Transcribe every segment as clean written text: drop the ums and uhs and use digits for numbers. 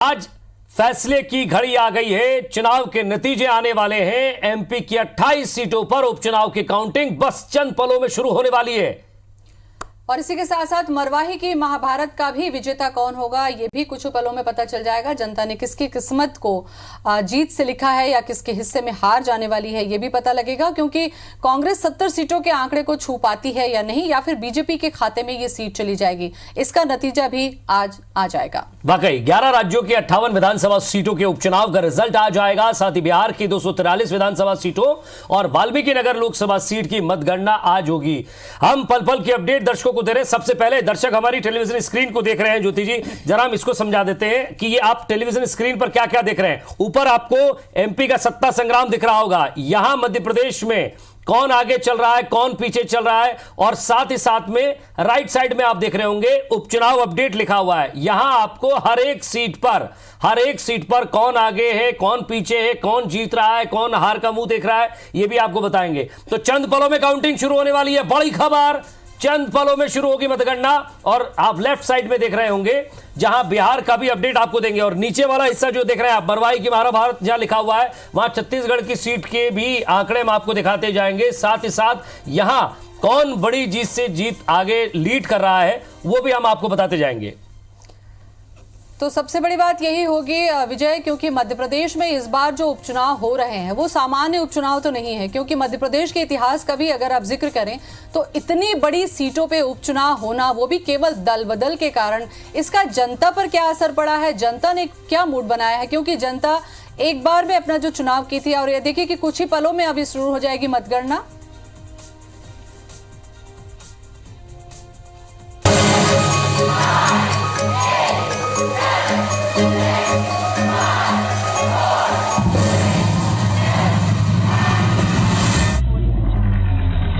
आज फैसले की घड़ी आ गई है। चुनाव के नतीजे आने वाले हैं। एमपी की 28 सीटों पर उपचुनाव की काउंटिंग बस चंद पलों में शुरू होने वाली है। और इसी के साथ साथ मरवाही की महाभारत का भी विजेता कौन होगा ये भी कुछ पलों में पता चल जाएगा। जनता ने किसकी किस्मत को जीत से लिखा है या किसके हिस्से में हार जाने वाली है ये भी पता लगेगा, क्योंकि कांग्रेस 70 सीटों के आंकड़े को छू पाती है या नहीं, या फिर बीजेपी के खाते में ये सीट चली जाएगी, इसका नतीजा भी आज आ जाएगा। वाकई 11 राज्यों की 58 विधानसभा सीटों के उपचुनाव का रिजल्ट आ जाएगा। साथ ही बिहार की 243 विधानसभा सीटों और वाल्मीकि नगर लोकसभा सीट की मतगणना आज होगी। हम पल पल की अपडेट दर्शकों को दे रहे हैं। सबसे पहले दर्शक हमारी टेलीविजन स्क्रीन को देख रहे हैं। ज्योति जी, जरा हम इसको समझा देते हैं कि ये आप टेलीविजन स्क्रीन पर क्या क्या देख रहे हैं। ऊपर आपको एमपी का सत्ता संग्राम दिख रहा होगा। यहां मध्य प्रदेश में कौन आगे चल रहा है, कौन पीछे चल रहा है, और साथ ही साथ में राइट साइड में आप देख रहे होंगे उपचुनाव अपडेट लिखा हुआ है। यहां आपको हर एक सीट पर कौन आगे है, कौन पीछे है, कौन जीत रहा है, कौन हार का मुंह देख रहा है, यह भी आपको बताएंगे। तो चंद पलों में काउंटिंग शुरू होने वाली है। बड़ी खबर, चंद पलों में शुरू होगी मतगणना। और आप लेफ्ट साइड में देख रहे होंगे जहां बिहार का भी अपडेट आपको देंगे, और नीचे वाला हिस्सा जो देख रहे हैं आप, मरवाही की महाभारत जहां लिखा हुआ है, वहां छत्तीसगढ़ की सीट के भी आंकड़े हम आपको दिखाते जाएंगे। साथ ही साथ यहां कौन बड़ी जीत से जीत आगे लीड कर रहा है वो भी हम आपको बताते जाएंगे। तो सबसे बड़ी बात यही होगी विजय, क्योंकि मध्य प्रदेश में इस बार जो उपचुनाव हो रहे हैं वो सामान्य उपचुनाव तो नहीं है, क्योंकि मध्य प्रदेश के इतिहास का भी अगर आप जिक्र करें तो इतनी बड़ी सीटों पे उपचुनाव होना, वो भी केवल दल बदल के कारण, इसका जनता पर क्या असर पड़ा है, जनता ने क्या मूड बनाया है, क्योंकि जनता एक बार में अपना जो चुनाव की थी, और ये देखिए कि कुछ ही पलों में अभी शुरू हो जाएगी मतगणना।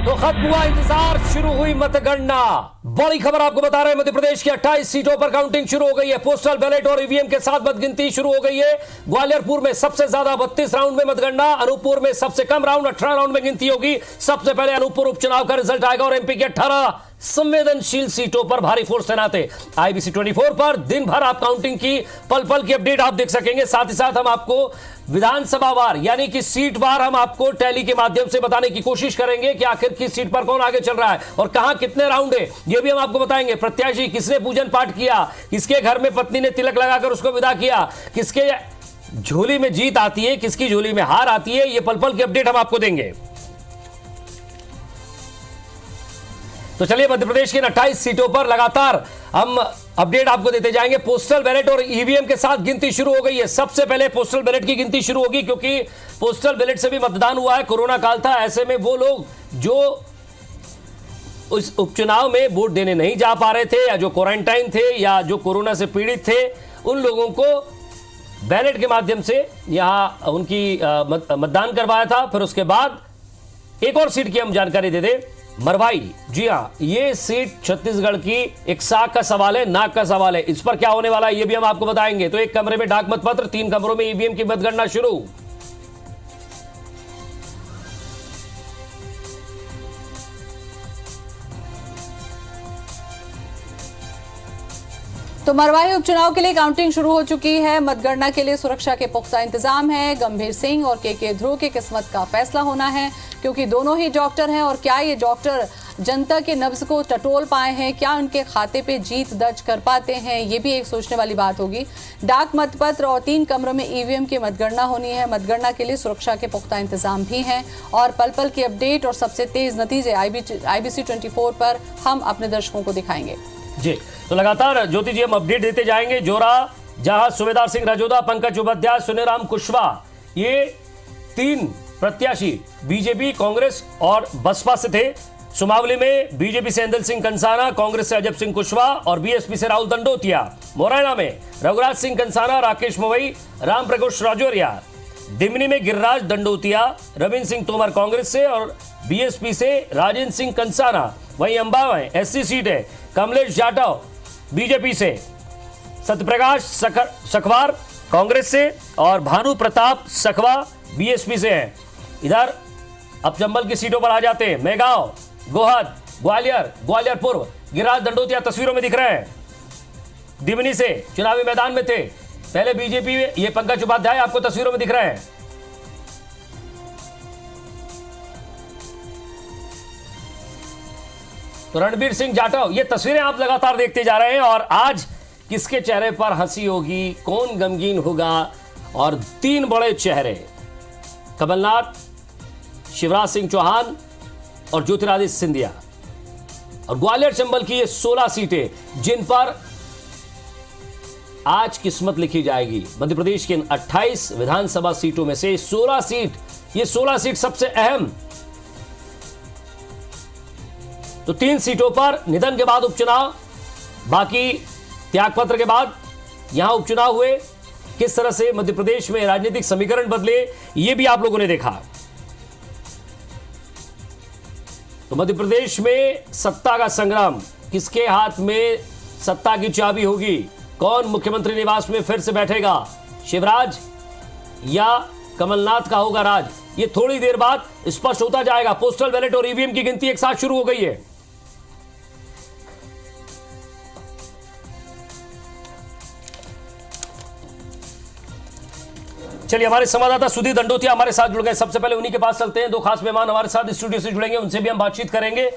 तो खत्म हुआ इंतजार, शुरू हुई मतगणना। बड़ी खबर आपको बता रहे हैं, मध्य प्रदेश की 28 सीटों पर काउंटिंग शुरू हो गई है। पोस्टल बैलेट और ईवीएम के साथ मतगिनती शुरू हो गई है। ग्वालियरपुर में सबसे ज्यादा 32 राउंड में मतगणना, अनूपपुर में सबसे कम राउंड 18 राउंड में गिनती होगी। सबसे पहले अनूपपुर उपचुनाव का रिजल्ट आएगा और एमपी की 18 संवेदनशील सीटों पर भारी फोर्स तैनात है। आईबीसी 24 पर दिन भर आप काउंटिंग की पल पल की अपडेट आप देख सकेंगे। साथ ही साथ हम आपको विधानसभा वार यानी कि सीट वार हम आपको टैली के माध्यम से बताने की कोशिश करेंगे कि आखिर किस सीट पर कौन आगे चल रहा है और कहां कितने राउंड है, यह भी हम आपको बताएंगे। प्रत्याशी किसने पूजन पाठ किया, किसके घर में पत्नी ने तिलक लगाकर उसको विदा किया, किसके झोली में जीत आती है, किसकी झोली में हार आती है, यह पल पल की अपडेट हम आपको देंगे। तो चलिए, मध्य प्रदेश की 28 सीटों पर लगातार हम अपडेट आपको देते जाएंगे। पोस्टल बैलेट और ईवीएम के साथ गिनती शुरू हो गई है। सबसे पहले पोस्टल बैलेट की गिनती शुरू होगी, क्योंकि पोस्टल बैलेट से भी मतदान हुआ है। कोरोना काल था, ऐसे में वो लोग जो उस उपचुनाव में वोट देने नहीं जा पा रहे थे, या जो क्वारंटाइन थे, या जो कोरोना से पीड़ित थे, उन लोगों को बैलेट के माध्यम से यहां उनकी मतदान करवाया था। फिर उसके बाद एक और सीट की हम जानकारी दे दें, मरवाई। जी हां, ये सीट छत्तीसगढ़ की एक साख का सवाल है, नाक का सवाल है। इस पर क्या होने वाला है ये भी हम आपको बताएंगे। तो एक कमरे में डाक मतपत्र, 3 कमरों में ईवीएम की मतगणना शुरू। तो मरवाही उपचुनाव के लिए काउंटिंग शुरू हो चुकी है। मतगणना के लिए सुरक्षा के पुख्ता इंतजाम है। गंभीर सिंह और के ध्रुव की किस्मत का फैसला होना है, क्योंकि दोनों ही डॉक्टर हैं। और क्या ये डॉक्टर जनता के नब्ज को टटोल पाए हैं, क्या उनके खाते पे जीत दर्ज कर पाते हैं, ये भी एक सोचने वाली बात होगी। डाक मतपत्र और 3 कमरों में ईवीएम की मतगणना होनी है। मतगणना के लिए सुरक्षा के पुख्ता इंतजाम भी हैं, और पल पल की अपडेट और सबसे तेज नतीजे आईबीसी 24 पर हम अपने दर्शकों को दिखाएंगे। जी, तो लगातार ज्योति जी हम अपडेट देते जाएंगे। जोरा जहां सूबेदार सिंह राजोदा, पंकज उपाध्याय, सुनीराम कुशवाहा, ये 3 प्रत्याशी बीजेपी, कांग्रेस और बसपा से थे। सुमावली में बीजेपी से इंदल सिंह कंसाना, कांग्रेस से अजब सिंह कुशवाहा और बीएसपी से राहुल दंडोतिया। मोरैना में रघुराज सिंह कंसाना, राकेश मवई, राम प्रकोष राजौरिया। दिमनी में गिरिराज दंडोतिया, रविंद्र सिंह तोमर कांग्रेस से और बीएसपी से राजेंद्र सिंह कंसाना। वहीं अंबाला में एससी सीट है, कमलेश जाटव बीजेपी से, सत्यप्रकाश सखवार कांग्रेस से और भानु प्रताप सखवा बीएसपी से हैं। इधर अब चंबल की सीटों पर आ जाते हैं। मेगांव, गोहद, ग्वालियर पूर्व गिरिराज दंडोतिया तस्वीरों में दिख रहे हैं। दिमनी से चुनावी मैदान में थे। पहले बीजेपी, ये पंकज उपाध्याय आपको तस्वीरों में दिख रहे हैं। तो रणबीर सिंह जाटव, ये तस्वीरें आप लगातार देखते जा रहे हैं और आज किसके चेहरे पर हंसी होगी, कौन गमगीन होगा, और 3 बड़े चेहरे कमलनाथ, शिवराज सिंह चौहान और ज्योतिरादित्य सिंधिया, और ग्वालियर चंबल की ये 16 सीटें जिन पर आज किस्मत लिखी जाएगी। मध्य प्रदेश के इन 28 विधानसभा सीटों में से 16 सीट, ये 16 सीट सबसे अहम। तो 3 सीटों पर निधन के बाद उपचुनाव, बाकी त्यागपत्र के बाद यहां उपचुनाव हुए। किस तरह से मध्य प्रदेश में राजनीतिक समीकरण बदले, यह भी आप लोगों ने देखा। तो मध्य प्रदेश में सत्ता का संग्राम, किसके हाथ में सत्ता की चाबी होगी, कौन मुख्यमंत्री निवास में फिर से बैठेगा, शिवराज या कमलनाथ का होगा राज, ये थोड़ी देर बाद स्पष्ट होता जाएगा। पोस्टल बैलेट और ईवीएम की गिनती एक साथ शुरू हो गई है। चलिए, हमारे संवाददाता सुधीर दंडोतिया हमारे साथ जुड़ गए। सबसे पहले उन्हीं के पास चलते हैं। 2 खास मेहमान हमारे साथ स्टूडियो से जुड़ेंगे, उनसे भी हम बातचीत करेंगे।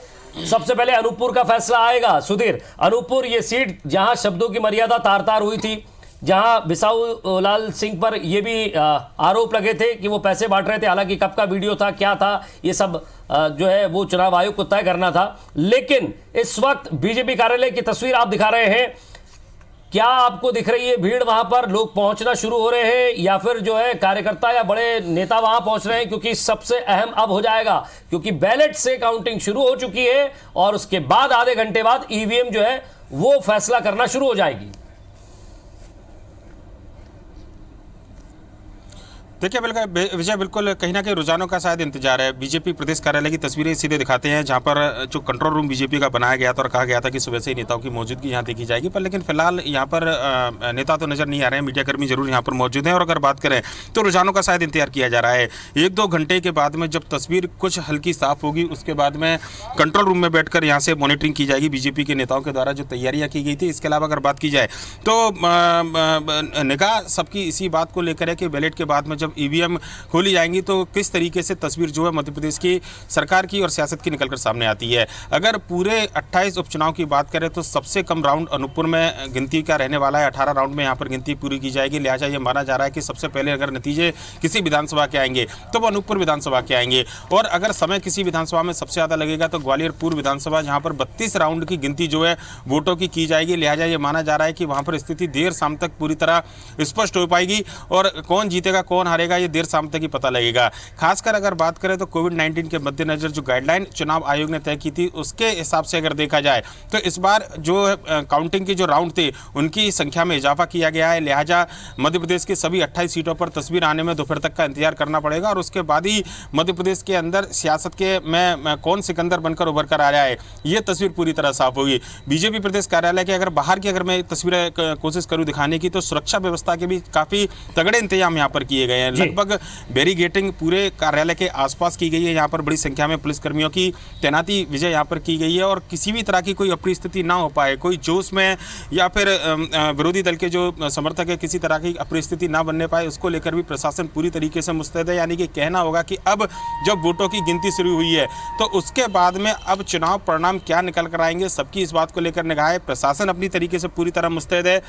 सबसे पहले अनूपपुर का फैसला आएगा। सुधीर, अनूपपुर ये सीट जहां शब्दों की मर्यादा तार तार हुई थी, जहां बिसाऊ लाल सिंह पर यह भी आरोप लगे थे कि वो पैसे बांट रहे थे, हालांकि कब का वीडियो था, क्या था, ये सब जो है वो चुनाव आयोग को तय करना था। लेकिन इस वक्त बीजेपी कार्यालय की तस्वीर आप दिखा रहे हैं, क्या आपको दिख रही है भीड़ वहां पर, लोग पहुंचना शुरू हो रहे हैं, या फिर जो है कार्यकर्ता या बड़े नेता वहां पहुंच रहे हैं? क्योंकि सबसे अहम अब हो जाएगा, क्योंकि बैलेट से काउंटिंग शुरू हो चुकी है और उसके बाद आधे घंटे बाद ईवीएम जो है वो फैसला करना शुरू हो जाएगी। देखिए बिल्कुल विजय, बिल्कुल कहीं ना कहीं रुझानों का शायद इंतजार है। बीजेपी प्रदेश कार्यालय की तस्वीरें सीधे दिखाते हैं, जहां पर जो कंट्रोल रूम बीजेपी का बनाया गया था और कहा गया था कि सुबह से ही नेताओं की मौजूदगी यहां देखी जाएगी, पर लेकिन फिलहाल यहां पर नेता तो नजर नहीं आ रहे हैं, मीडियाकर्मी जरूर यहां पर मौजूद हैं। और अगर बात करें तो रुझानों का शायद इंतजार किया जा रहा है। 1-2 घंटे के बाद में जब तस्वीर कुछ हल्की साफ होगी, उसके बाद में कंट्रोल रूम में बैठकर यहाँ से मॉनिटरिंग की जाएगी बीजेपी के नेताओं के द्वारा जो तैयारियाँ की गई थी। इसके अलावा अगर बात की जाए तो निगाह सबकी इसी बात को लेकर है कि बैलेट के बाद में जब ईवीएम खोली जाएंगी तो किस तरीके से तस्वीर जो है मध्य प्रदेश की सरकार की और सियासत की निकलकर सामने आती है। अगर पूरे 28 उपचुनाव की बात करें तो सबसे कम राउंड अनूपपुर में गिनती का रहने वाला है। 18 राउंड में यहाँ पर गिनती पूरी की जाएगी। लिहाजा ये माना जा रहा है कि सबसे पहले अगर नतीजे किसी विधानसभा के आएंगे तो वो अनूपपुर विधानसभा के आएंगे, और अगर समय किसी विधानसभा में सबसे ज़्यादा लगेगा तो ग्वालियर पूर्व विधानसभा, जहाँ पर 32 राउंड की गिनती जो है वोटों की जाएगी। लिहाजा ये माना जा रहा है कि वहाँ पर स्थिति देर शाम तक पूरी तरह स्पष्ट हो पाएगी, और कौन जीतेगा कौन हारेगा ये देर शाम तक ही पता लगेगा। खासकर अगर बात करें तो कोविड-19 के मद्देनजर जो गाइडलाइन चुनाव आयोग ने तय की थी उसके हिसाब से अगर देखा जाए तो इस बार जो काउंटिंग के जो राउंड थे उनकी संख्या में इजाफा किया गया है। लिहाजा मध्य प्रदेश की सभी 28 सीटों पर तस्वीर आने में दोपहर तक का इंतजार करना पड़ेगा, और उसके बाद ही मध्य प्रदेश के अंदर सियासत के में कौन सिकंदर बनकर उभर कर आ रहा है ये तस्वीर पूरी तरह साफ होगी। बीजेपी प्रदेश कार्यालय के अगर बाहर की अगर मैं तस्वीरें कोशिश करूँ दिखाने की, तो सुरक्षा व्यवस्था के भी काफ़ी तगड़े इंतजाम यहाँ पर किए गए हैं। लगभग बैरिगेटिंग पूरे कार्यालय के आसपास की गई है। यहाँ पर बड़ी संख्या में पुलिसकर्मियों की तैनाती विजय यहाँ पर की गई है, और किसी भी तरह की कोई अप्रिय स्थिति ना हो पाए, कोई जोश में या फिर विरोधी दल के जो समर्थक है किसी तरह की अप्रिय स्थिति ना बनने पाए, उसको लेकर भी प्रशासन पूरी तरीके से मुस्तैद है। यानी कि कहना होगा कि अब जब वोटों की गिनती शुरू हुई है तो उसके बाद में अब चुनाव परिणाम क्या निकल कर आएंगे, सबकी इस बात को लेकर निगाह है। प्रशासन अपनी तरीके से पूरी तरह मुस्तैद है।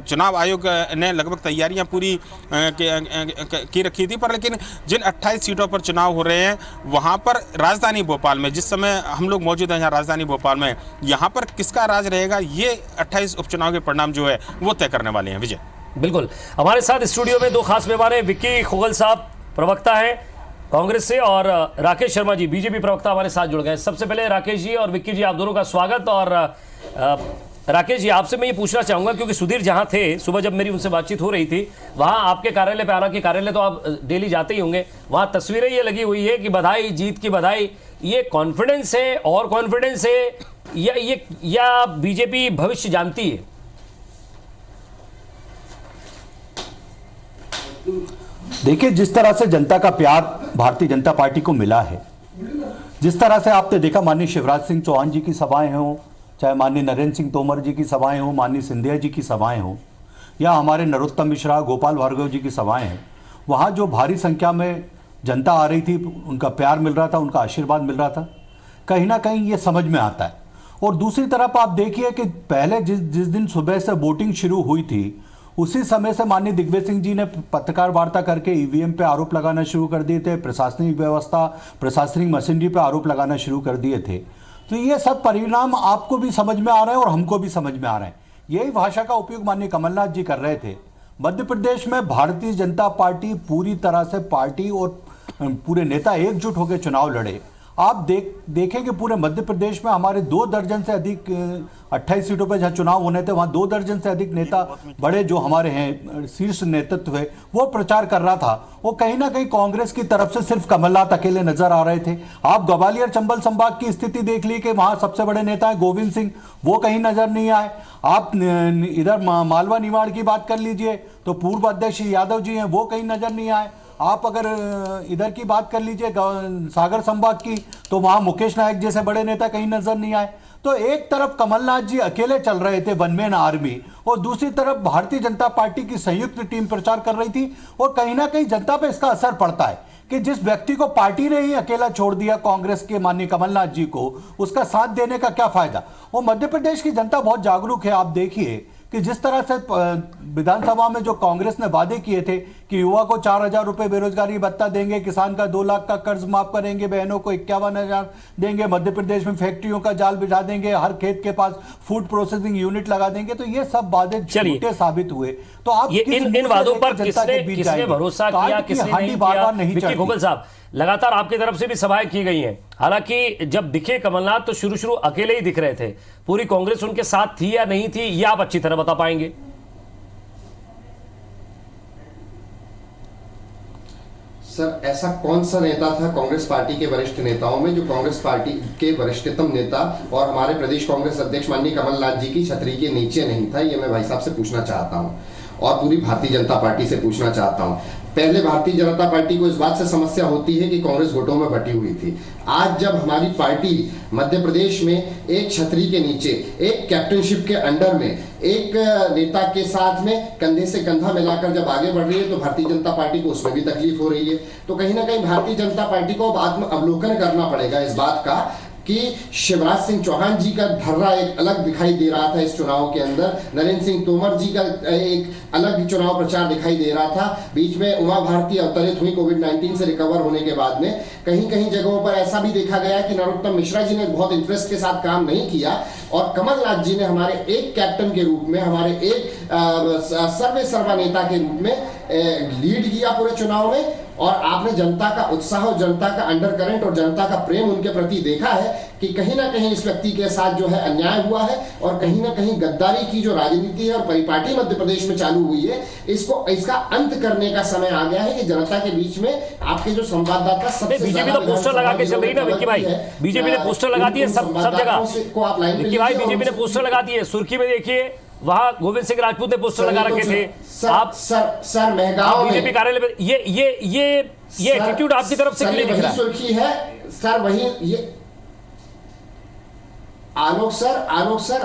चुनाव आयोग ने लगभग तैयारियां पूरी की रखी थी, पर लेकिन जिन 28 सीटों पर चुनाव हो रहे हैं वहां पर राजधानी भोपाल में, जिस समय हम लोग मौजूद हैं यहाँ राजधानी भोपाल में, यहाँ पर किसका राज रहेगा ये 28 उपचुनाव के परिणाम जो है वो तय करने वाले हैं। विजय, बिल्कुल हमारे साथ स्टूडियो में 2 खास मेहमान हैं। विक्की खोगल साहब प्रवक्ता हैं कांग्रेस से, और राकेश शर्मा जी बीजेपी प्रवक्ता हमारे साथ जुड़ गए। सबसे पहले राकेश जी और विक्की जी, आप दोनों का स्वागत। और राकेश जी, आपसे मैं ये पूछना चाहूंगा, क्योंकि सुधीर जहां थे सुबह जब मेरी उनसे बातचीत हो रही थी, वहां आपके कार्यालय पे, हालांकि कार्यालय तो आप डेली जाते ही होंगे, वहां तस्वीरें ये लगी हुई है कि बधाई, जीत की बधाई। ये कॉन्फिडेंस है और कॉन्फिडेंस है या बीजेपी भविष्य जानती है? देखिए, जिस तरह से जनता का प्यार भारतीय जनता पार्टी को मिला है, जिस तरह से आपने देखा माननीय शिवराज सिंह चौहान जी की सभाएं हों, चाहे माननीय नरेंद्र सिंह तोमर जी की सभाएं हों, माननीय सिंधिया जी की सभाएं हों, या हमारे नरोत्तम मिश्रा, गोपाल भार्गव जी की सभाएं हैं, वहाँ जो भारी संख्या में जनता आ रही थी, उनका प्यार मिल रहा था, उनका आशीर्वाद मिल रहा था, कहीं ना कहीं ये समझ में आता है। और दूसरी तरफ आप देखिए कि पहले जिस दिन सुबह से वोटिंग शुरू हुई थी, उसी समय से माननीय दिग्विजय सिंह जी ने पत्रकार वार्ता करके ईवीएम पे आरोप लगाना शुरू कर दिए थे, प्रशासनिक व्यवस्था, प्रशासनिक मशीनरी पे आरोप लगाना शुरू कर दिए थे। तो ये सब परिणाम आपको भी समझ में आ रहे हैं और हमको भी समझ में आ रहे हैं। यही भाषा का उपयोग माननीय कमलनाथ जी कर रहे थे। मध्य प्रदेश में भारतीय जनता पार्टी पूरी तरह से पार्टी और पूरे नेता एकजुट होकर चुनाव लड़े। आप देखें कि पूरे मध्य प्रदेश में हमारे 2 दर्जन से अधिक 28 सीटों पर जहां चुनाव होने थे, वहां 2 दर्जन से अधिक नेता बड़े जो हमारे हैं शीर्ष नेतृत्व है, वो प्रचार कर रहा था। वो कहीं ना कहीं कांग्रेस की तरफ से सिर्फ कमलनाथ अकेले नजर आ रहे थे। आप ग्वालियर चंबल संभाग की स्थिति देख ली कि वहां सबसे बड़े नेता है गोविंद सिंह, वो कहीं नजर नहीं आए। आप इधर मालवा निमाड़ की बात कर लीजिए तो पूर्व अध्यक्ष यादव जी हैं, वो कहीं नजर नहीं आए। आप अगर इधर की बात कर लीजिए सागर संभाग की, तो वहां मुकेश नायक जैसे बड़े नेता कहीं नजर नहीं आए। तो एक तरफ कमलनाथ जी अकेले चल रहे थे, वन मैन आर्मी, और दूसरी तरफ भारतीय जनता पार्टी की संयुक्त टीम प्रचार कर रही थी। और कहीं ना कहीं जनता पे इसका असर पड़ता है कि जिस व्यक्ति को पार्टी ने ही अकेला छोड़ दिया, कांग्रेस के माननीय कमलनाथ जी को, उसका साथ देने का क्या फायदा। और मध्य प्रदेश की जनता बहुत जागरूक है। आप देखिए कि जिस तरह से विधानसभा में जो कांग्रेस ने वादे किए थे कि युवा को 4,000 रुपए बेरोजगारी भत्ता देंगे, किसान का 2 लाख का कर्ज माफ करेंगे, बहनों को 51,000 देंगे, मध्य प्रदेश में फैक्ट्रियों का जाल बिछा देंगे, हर खेत के पास फूड प्रोसेसिंग यूनिट लगा देंगे, तो ये सब वादे झूठे साबित हुए। तो आप इन वादों पर किसने भरोसा किया, किसने नहीं किया? विक्की खोखल साहब, लगातार आपकी तरफ से भी सभाएं की गई हैं। हालांकि जब दिखे कमलनाथ तो शुरू अकेले ही दिख रहे थे, पूरी कांग्रेस उनके साथ थी या नहीं थी, ये आप अच्छी तरह बता पाएंगे? सर, ऐसा कौन सा नेता था कांग्रेस पार्टी के वरिष्ठ नेताओं में जो कांग्रेस पार्टी के वरिष्ठतम नेता और हमारे प्रदेश कांग्रेस अध्यक्ष माननीय कमलनाथ जी की छतरी के नीचे नहीं था? ये मैं भाई साहब से पूछना चाहता हूं और पूरी भारतीय जनता पार्टी से पूछना चाहता हूं। पहले भारतीय जनता पार्टी को इस बात से समस्या होती है कि कांग्रेस वोटों में बटी हुई थी। आज जब हमारी पार्टी मध्य प्रदेश में एक छतरी के नीचे, एक कैप्टनशिप के अंडर में, एक नेता के साथ में कंधे से कंधा मिलाकर जब आगे बढ़ रही है, तो भारतीय जनता पार्टी को उसमें भी तकलीफ हो रही है। तो कहीं ना कहीं भारतीय जनता पार्टी को अब आत्म अवलोकन करना पड़ेगा इस बात का कि शिवराज सिंह चौहान जी का धर्रा एक अलग दिखाई दे रहा था इस चुनाव के अंदर, नरेंद्र सिंह तोमर जी का एक अलग चुनाव प्रचार दिखाई दे रहा था, बीच में उमा भारती अवतरित हुई कोविड-19 से रिकवर होने के बाद में। कहीं कहीं जगहों पर ऐसा भी देखा गया कि नरोत्तम मिश्रा जी ने बहुत इंटरेस्ट के साथ काम नहीं किया और कमलनाथ जी ने हमारे एक कैप्टन के रूप में, हमारे एक सर्वे सर्वा नेता के रूप में लीड किया पूरे चुनाव में। और आपने जनता का उत्साह और जनता का अंडरकरेंट और जनता का प्रेम उनके प्रति देखा है कि कहीं ना कहीं इस व्यक्ति के साथ जो है अन्याय हुआ है और कहीं ना कहीं गद्दारी की जो राजनीति है और परिपाटी मध्य प्रदेश में चालू हुई है, इसका अंत करने का समय आ गया है कि जनता के बीच में आपके जो संवाददाता सबसे बीजेपी तो पोस्टर लगा के चल रही ना विक्की भाई, बीजेपी ने पोस्टर लगा दिए सब जगह को आप लाइन विक्की भाई, बीजेपी ने पोस्टर लगा दिए। सुर्खी में देखिए वहां गोविंद सिंह राजपूत ने पोस्टर लगा रखे थे। आप सर महगाव बीजेपी कार्यालय में ये एटीट्यूड आपकी तरफ से क्यों दिख रहा है? सुर्खी है सर, वही ये आलोक सर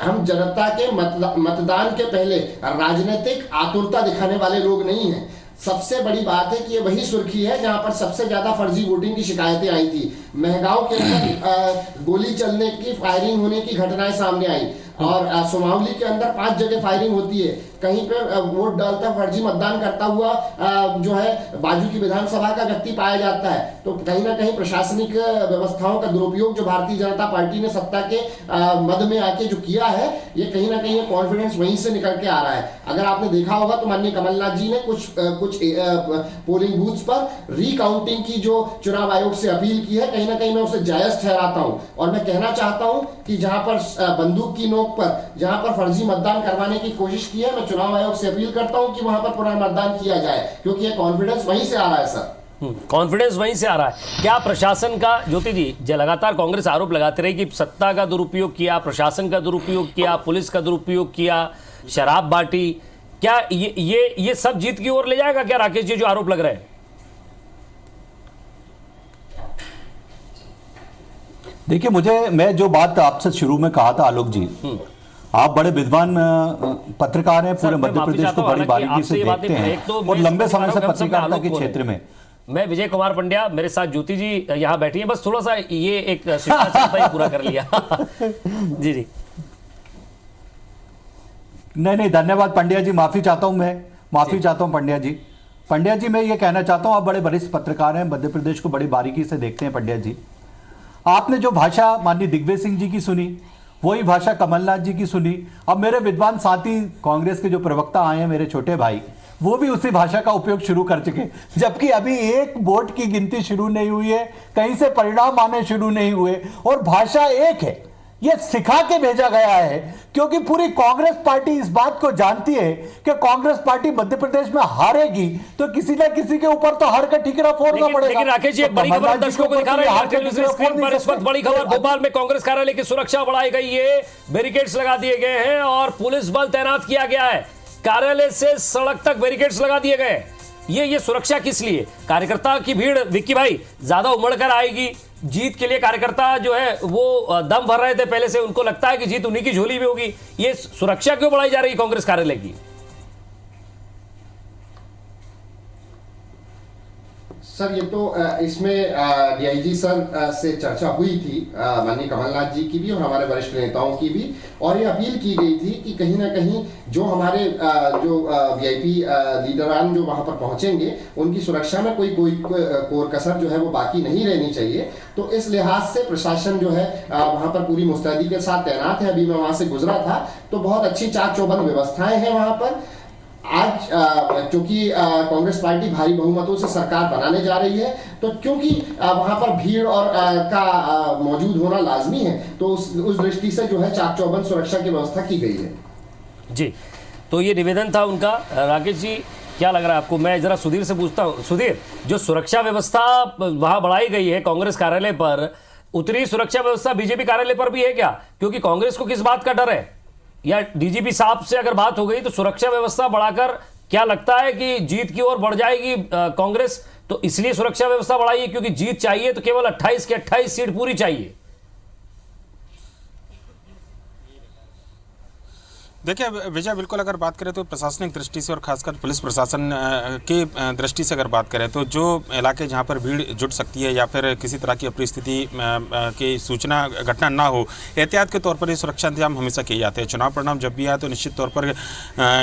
हम जनता के मतदान के पहले राजनीतिक आतुरता दिखाने वाले लोग नहीं हैं। सबसे बड़ी बात है कि ये वही सुर्खी है जहां पर सबसे ज्यादा फर्जी वोटिंग की शिकायतें आई थी। महगाव के अंदर गोली चलने की, फायरिंग होने की घटनाएं सामने आई और सुमावली के अंदर 5 जगह फायरिंग होती है। कहीं पे वोट डालता फर्जी मतदान करता हुआ जो है बाजू की विधानसभा का व्यक्ति पाया जाता है। तो कहीं ना कहीं प्रशासनिक व्यवस्थाओं का दुरुपयोग जो भारतीय जनता पार्टी ने सत्ता के मद में आके जो किया है, ये कहीं ना कहीं कॉन्फिडेंस वहीं से निकल के आ रहा है। अगर आपने देखा होगा तो माननीय कमलनाथ जी ने कुछ पोलिंग बूथ्स पर रिकाउंटिंग की जो चुनाव आयोग से अपील की है, कहीं ना कहीं मैं उसे जायज ठहराता हूं और मैं कहना चाहता हूं कि जहां पर बंदूक की नोक पर जहां पर फर्जी मतदान करवाने की कोशिश की है, मैं चुनाव आयोग से अपील करता हूं कि वहां पर पुनर्मतदान किया जाए, क्योंकि ये कॉन्फिडेंस वहीं से आ रहा है सर। कॉन्फिडेंस वहीं से आ रहा है। क्या प्रशासन का, ज्योति जी, जो लगातार कांग्रेस आरोप लगाते रही कि सत्ता का दुरुपयोग किया, प्रशासन का दुरुपयोग किया, पुलिस का दुरुपयोग किया, शराब बांटी, क्या ये सब जीत की ओर ले जाएगा क्या राकेश जी जो आरोप लग रहे हैं? देखिए, मैं जो बात आपसे शुरू में कहा था आलोक जी, आप बड़े विद्वान पत्रकार हैं, पूरे मैं मध्य माफी प्रदेश चाहता को हूं, बड़ी हालांकि बारीकी आपसे से ये बात देखते नहीं, हैं एक तो और मैं लंबे समय से हम सब में पत्रकारिता आलोक के कौन है? क्षेत्र में। मैं विजय कुमार पंड्या, मेरे साथ ज्योति जी यहाँ बैठी हैं, बस थोड़ा सा ये एक शिष्टाचार ही पूरा कर लिया। जी जी नहीं, धन्यवाद पंड्या जी, माफी चाहता हूं, मैं माफी चाहता हूं पंड्या जी। पंड्या जी, मैं ये कहना चाहता हूं, आप बड़े वरिष्ठ पत्रकार हैं, मध्य प्रदेश को बड़ी बारीकी से देखते हैं। पंड्या जी, आपने जो भाषा माननीय दिग्विजय सिंह जी की सुनी, वही भाषा कमलनाथ जी की सुनी। अब मेरे विद्वान साथी कांग्रेस के जो प्रवक्ता आए हैं, मेरे छोटे भाई, वो भी उसी भाषा का उपयोग शुरू कर चुके, जबकि अभी एक वोट की गिनती शुरू नहीं हुई है, कहीं से परिणाम आने शुरू नहीं हुए, और भाषा एक है। ये सिखा के भेजा गया है, क्योंकि पूरी कांग्रेस पार्टी इस बात को जानती है कि कांग्रेस पार्टी मध्य प्रदेश में हारेगी तो किसी न किसी के ऊपर तो हर का ठिकरा फोड़ना पड़ेगा। लेकिन राकेश जी, एक बड़ी खबर दर्शकों को दिखा रहे हैं स्क्रीन पर इस वक्त। बड़ी खबर, भोपाल में कांग्रेस कार्यालय की सुरक्षा बढ़ाई गई है, बैरिकेड्स लगा दिए गए हैं और पुलिस बल तैनात किया गया है। कार्यालय से सड़क तक बैरिकेड्स लगा दिए गए। ये सुरक्षा किस लिए? कार्यकर्ता की भीड़ विक्की भाई ज्यादा उमड़ कर आएगी, जीत के लिए कार्यकर्ता जो है वो दम भर रहे थे पहले से, उनको लगता है कि जीत उन्हीं की झोली में होगी। ये सुरक्षा क्यों बढ़ाई जा रही है कांग्रेस कार्यालय की? सर, ये तो इसमें डीआईजी सर से चर्चा हुई थी, माननीय कमलनाथ जी की भी और हमारे वरिष्ठ नेताओं की भी, और ये अपील की गई थी कि कहीं ना कहीं जो हमारे जो वीआईपी लीडरान जो वहां पर पहुंचेंगे, उनकी सुरक्षा में कोई कोर कसर जो है वो बाकी नहीं रहनी चाहिए। तो इस लिहाज से प्रशासन जो है वहां पर पूरी मुस्तैदी के साथ तैनात है। अभी मैं वहां से गुजरा था तो बहुत अच्छी चाक चौबंद व्यवस्थाएं हैं वहां पर। आज क्योंकि कांग्रेस पार्टी भारी बहुमतों से सरकार बनाने जा रही है, तो क्योंकि वहां पर भीड़ और का मौजूद होना लाजमी है, तो उस दृष्टि से जो है चाक चौबंद सुरक्षा की व्यवस्था की गई है। जी, तो ये निवेदन था उनका। राकेश जी, क्या लग रहा है आपको? मैं जरा सुधीर से पूछता हूँ। सुधीर, जो सुरक्षा व्यवस्था वहां बढ़ाई गई है कांग्रेस कार्यालय पर, उतनी सुरक्षा व्यवस्था बीजेपी कार्यालय पर भी है क्या? क्योंकि कांग्रेस को किस बात का डर है? या डीजीपी साहब से अगर बात हो गई तो सुरक्षा व्यवस्था बढ़ाकर क्या लगता है कि जीत की ओर बढ़ जाएगी कांग्रेस? तो इसलिए सुरक्षा व्यवस्था बढ़ाई है क्योंकि जीत चाहिए, तो केवल 28 की 28 सीट पूरी चाहिए। देखिए विजय, बिल्कुल अगर बात करें तो प्रशासनिक दृष्टि से और खासकर पुलिस प्रशासन के दृष्टि से अगर बात करें तो जो इलाके जहां पर भीड़ जुट सकती है या फिर किसी तरह की अप्रिय स्थिति की सूचना घटना ना हो, एहतियात के तौर पर ये सुरक्षा इंतजाम हमेशा किए जाते हैं। चुनाव परिणाम जब भी आए तो निश्चित तौर पर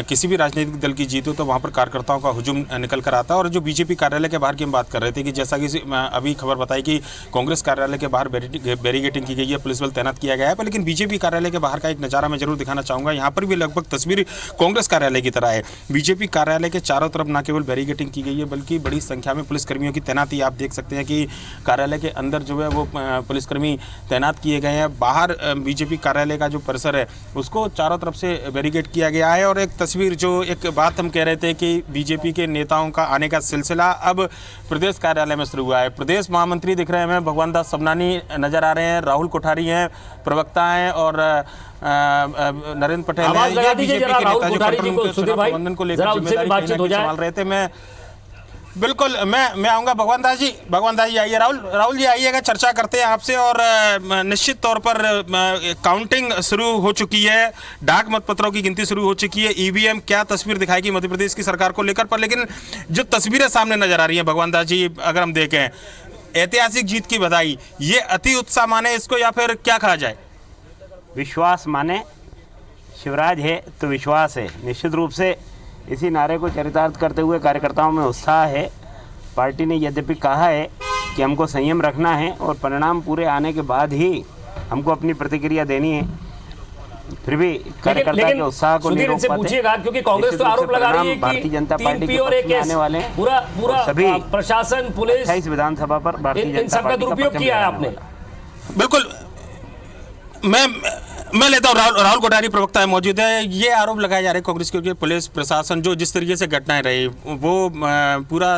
किसी भी राजनीतिक दल की जीत हो तो वहाँ पर कार्यकर्ताओं का हुजूम निकल कर आता है। और जो बीजेपी कार्यालय के बाहर की हम बात कर रहे थे कि जैसा कि अभी खबर बताई कि कांग्रेस कार्यालय के बाहर बैरिकेडिंग की गई है, पुलिस बल तैनात किया गया है, पर लेकिन बीजेपी कार्यालय के बाहर का एक नज़ारा मैं जरूर दिखाना चाहूँगा। यहाँ पर भी लगभग तस्वीर कांग्रेस कार्यालय की तरह है। बीजेपी कार्यालय के चारों तरफ न केवल बैरिकेडिंग की गई है बल्कि बड़ी संख्या में पुलिसकर्मियों की तैनाती आप देख सकते हैं कि कार्यालय के अंदर जो है वो पुलिसकर्मी तैनात किए गए हैं। बाहर बीजेपी कार्यालय का जो परिसर है उसको चारों तरफ से बैरिकेड किया गया है। और एक तस्वीर, जो एक बात हम कह रहे थे कि बीजेपी के नेताओं का आने का सिलसिला अब प्रदेश कार्यालय में शुरू हुआ है। प्रदेश महामंत्री दिख रहे हैं, भगवान दास सबनानी नजर आ रहे हैं, राहुल कोठारी हैं, प्रवक्ता हैं, और नरेंद्र पटेल हैं। ये बीजेपी के नेता जो कंट्रोल रूम के चुनाव प्रबंधन को लेकर जिम्मेदारी संभाल रहे थे। मैं बिल्कुल मैं आऊँगा। भगवान दास जी आइए, राहुल जी आइएगा, चर्चा करते हैं आपसे। और निश्चित तौर पर काउंटिंग शुरू हो चुकी है, डाक मतपत्रों की गिनती शुरू हो चुकी है। ईवीएम क्या तस्वीर दिखाएगी मध्य प्रदेश की सरकार को लेकर, पर लेकिन जो तस्वीरें सामने नजर आ रही हैं भगवान दास जी, अगर हम देखें ऐतिहासिक जीत की बधाई, ये अति उत्साह माने इसको या फिर क्या कहा जाए? विश्वास माने, शिवराज है तो विश्वास है। निश्चित रूप से इसी नारे को चरितार्थ करते हुए कार्यकर्ताओं में उत्साह है। पार्टी ने यद्यपि कहा है कि हमको संयम रखना है और परिणाम पूरे आने के बाद ही हमको अपनी प्रतिक्रिया देनी है, फिर भी कार्यकर्ता के उत्साह को नहीं रोक पाते। पूछिएगा क्योंकि कांग्रेस तो आरोप लगा रही है कि भारतीय जनता पार्टी के और एक आने वाले पूरा सभी प्रशासन, पुलिस, 28 विधानसभा पर भारतीय जनता पार्टी का दुरुपयोग किया है आपने। बिल्कुल, मैं लेता हूँ। राहुल कोठारी प्रवक्ता है, मौजूद है। ये आरोप लगाए जा रहे हैं कांग्रेस के पुलिस प्रशासन, जो जिस तरीके से घटनाएं रही वो पूरा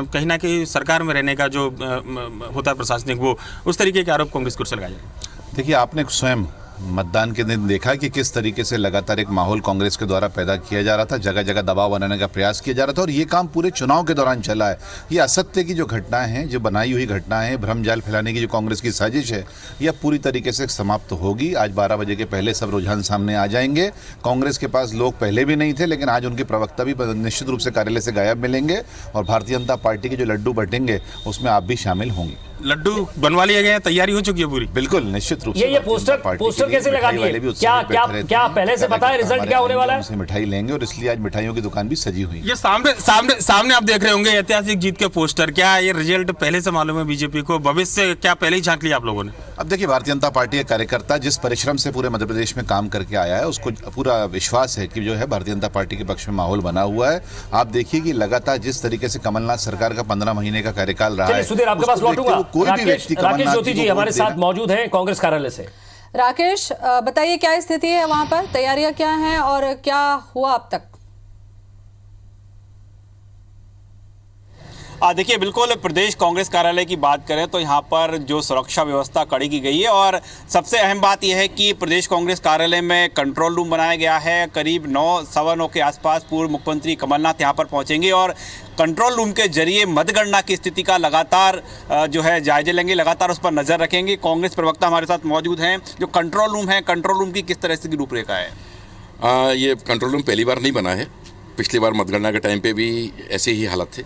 कहीं ना कहीं सरकार में रहने का जो होता है प्रशासनिक, वो उस तरीके के आरोप कांग्रेस को लगाए जा रहे हैं। देखिए, आपने स्वयं मतदान के दिन देखा कि किस तरीके से लगातार एक माहौल कांग्रेस के द्वारा पैदा किया जा रहा था, जगह जगह दबाव बनाने का प्रयास किया जा रहा था और ये काम पूरे चुनाव के दौरान चला है। ये असत्य की जो घटनाएं हैं, जो बनाई हुई घटनाएं हैं, भ्रम जाल फैलाने की जो कांग्रेस की साजिश है, यह पूरी तरीके से समाप्त होगी। आज 12 बजे के पहले सब रुझान सामने आ जाएंगे। कांग्रेस के पास लोग पहले भी नहीं थे, लेकिन आज उनके प्रवक्ता भी निश्चित रूप से कार्यालय से गायब मिलेंगे और भारतीय जनता पार्टी के जो लड्डू बटेंगे उसमें आप भी शामिल होंगे। लड्डू बनवा लिया गया है, तैयारी हो चुकी है पूरी? बिल्कुल, निश्चित रूप से। ये पोस्टर कैसे लगा दिए? क्या पहले से पता है रिजल्ट क्या होने वाला है? मिठाई लेंगे और इसलिए आज मिठाइयों की दुकान भी सजी हुई है। ये सामने आप देख रहे होंगे ऐतिहासिक जीत के पोस्टर। क्या ये रिजल्ट पहले से मालूम है बीजेपी को? भविष्य क्या पहले ही झांक लिया आप लोगों ने? अब देखिए, भारतीय जनता पार्टी के कार्यकर्ता जिस परिश्रम से पूरे मध्य प्रदेश में काम करके आया है, उसको पूरा विश्वास है कि जो है भारतीय जनता पार्टी के पक्ष में माहौल बना हुआ है। आप देखिए कि लगातार जिस तरीके से कमलनाथ सरकार का 15 महीने का कार्यकाल रहा है, सुधीर आपके पास लौटूंगा। कोई भी व्यक्ति राकेश ज्योति जी हमारे साथ मौजूद हैं कांग्रेस कार्यालय से। राकेश, बताइए क्या स्थिति है वहां पर, तैयारियां क्या हैं और क्या हुआ अब तक? देखिए, बिल्कुल प्रदेश कांग्रेस कार्यालय की बात करें तो यहाँ पर जो सुरक्षा व्यवस्था कड़ी की गई है और सबसे अहम बात यह है कि प्रदेश कांग्रेस कार्यालय में कंट्रोल रूम बनाया गया है। करीब 9-9:15 के आसपास पूर्व मुख्यमंत्री कमलनाथ यहाँ पर पहुँचेंगे और कंट्रोल रूम के जरिए मतगणना की स्थिति का लगातार जो है जायजे लेंगे, लगातार उस पर नज़र रखेंगे। कांग्रेस प्रवक्ता हमारे साथ मौजूद हैं। जो कंट्रोल रूम है, कंट्रोल रूम की किस तरह से रूपरेखा है? ये कंट्रोल रूम पहली बार नहीं बना है। पिछली बार मतगणना के टाइम पे भी ऐसे ही हालत थे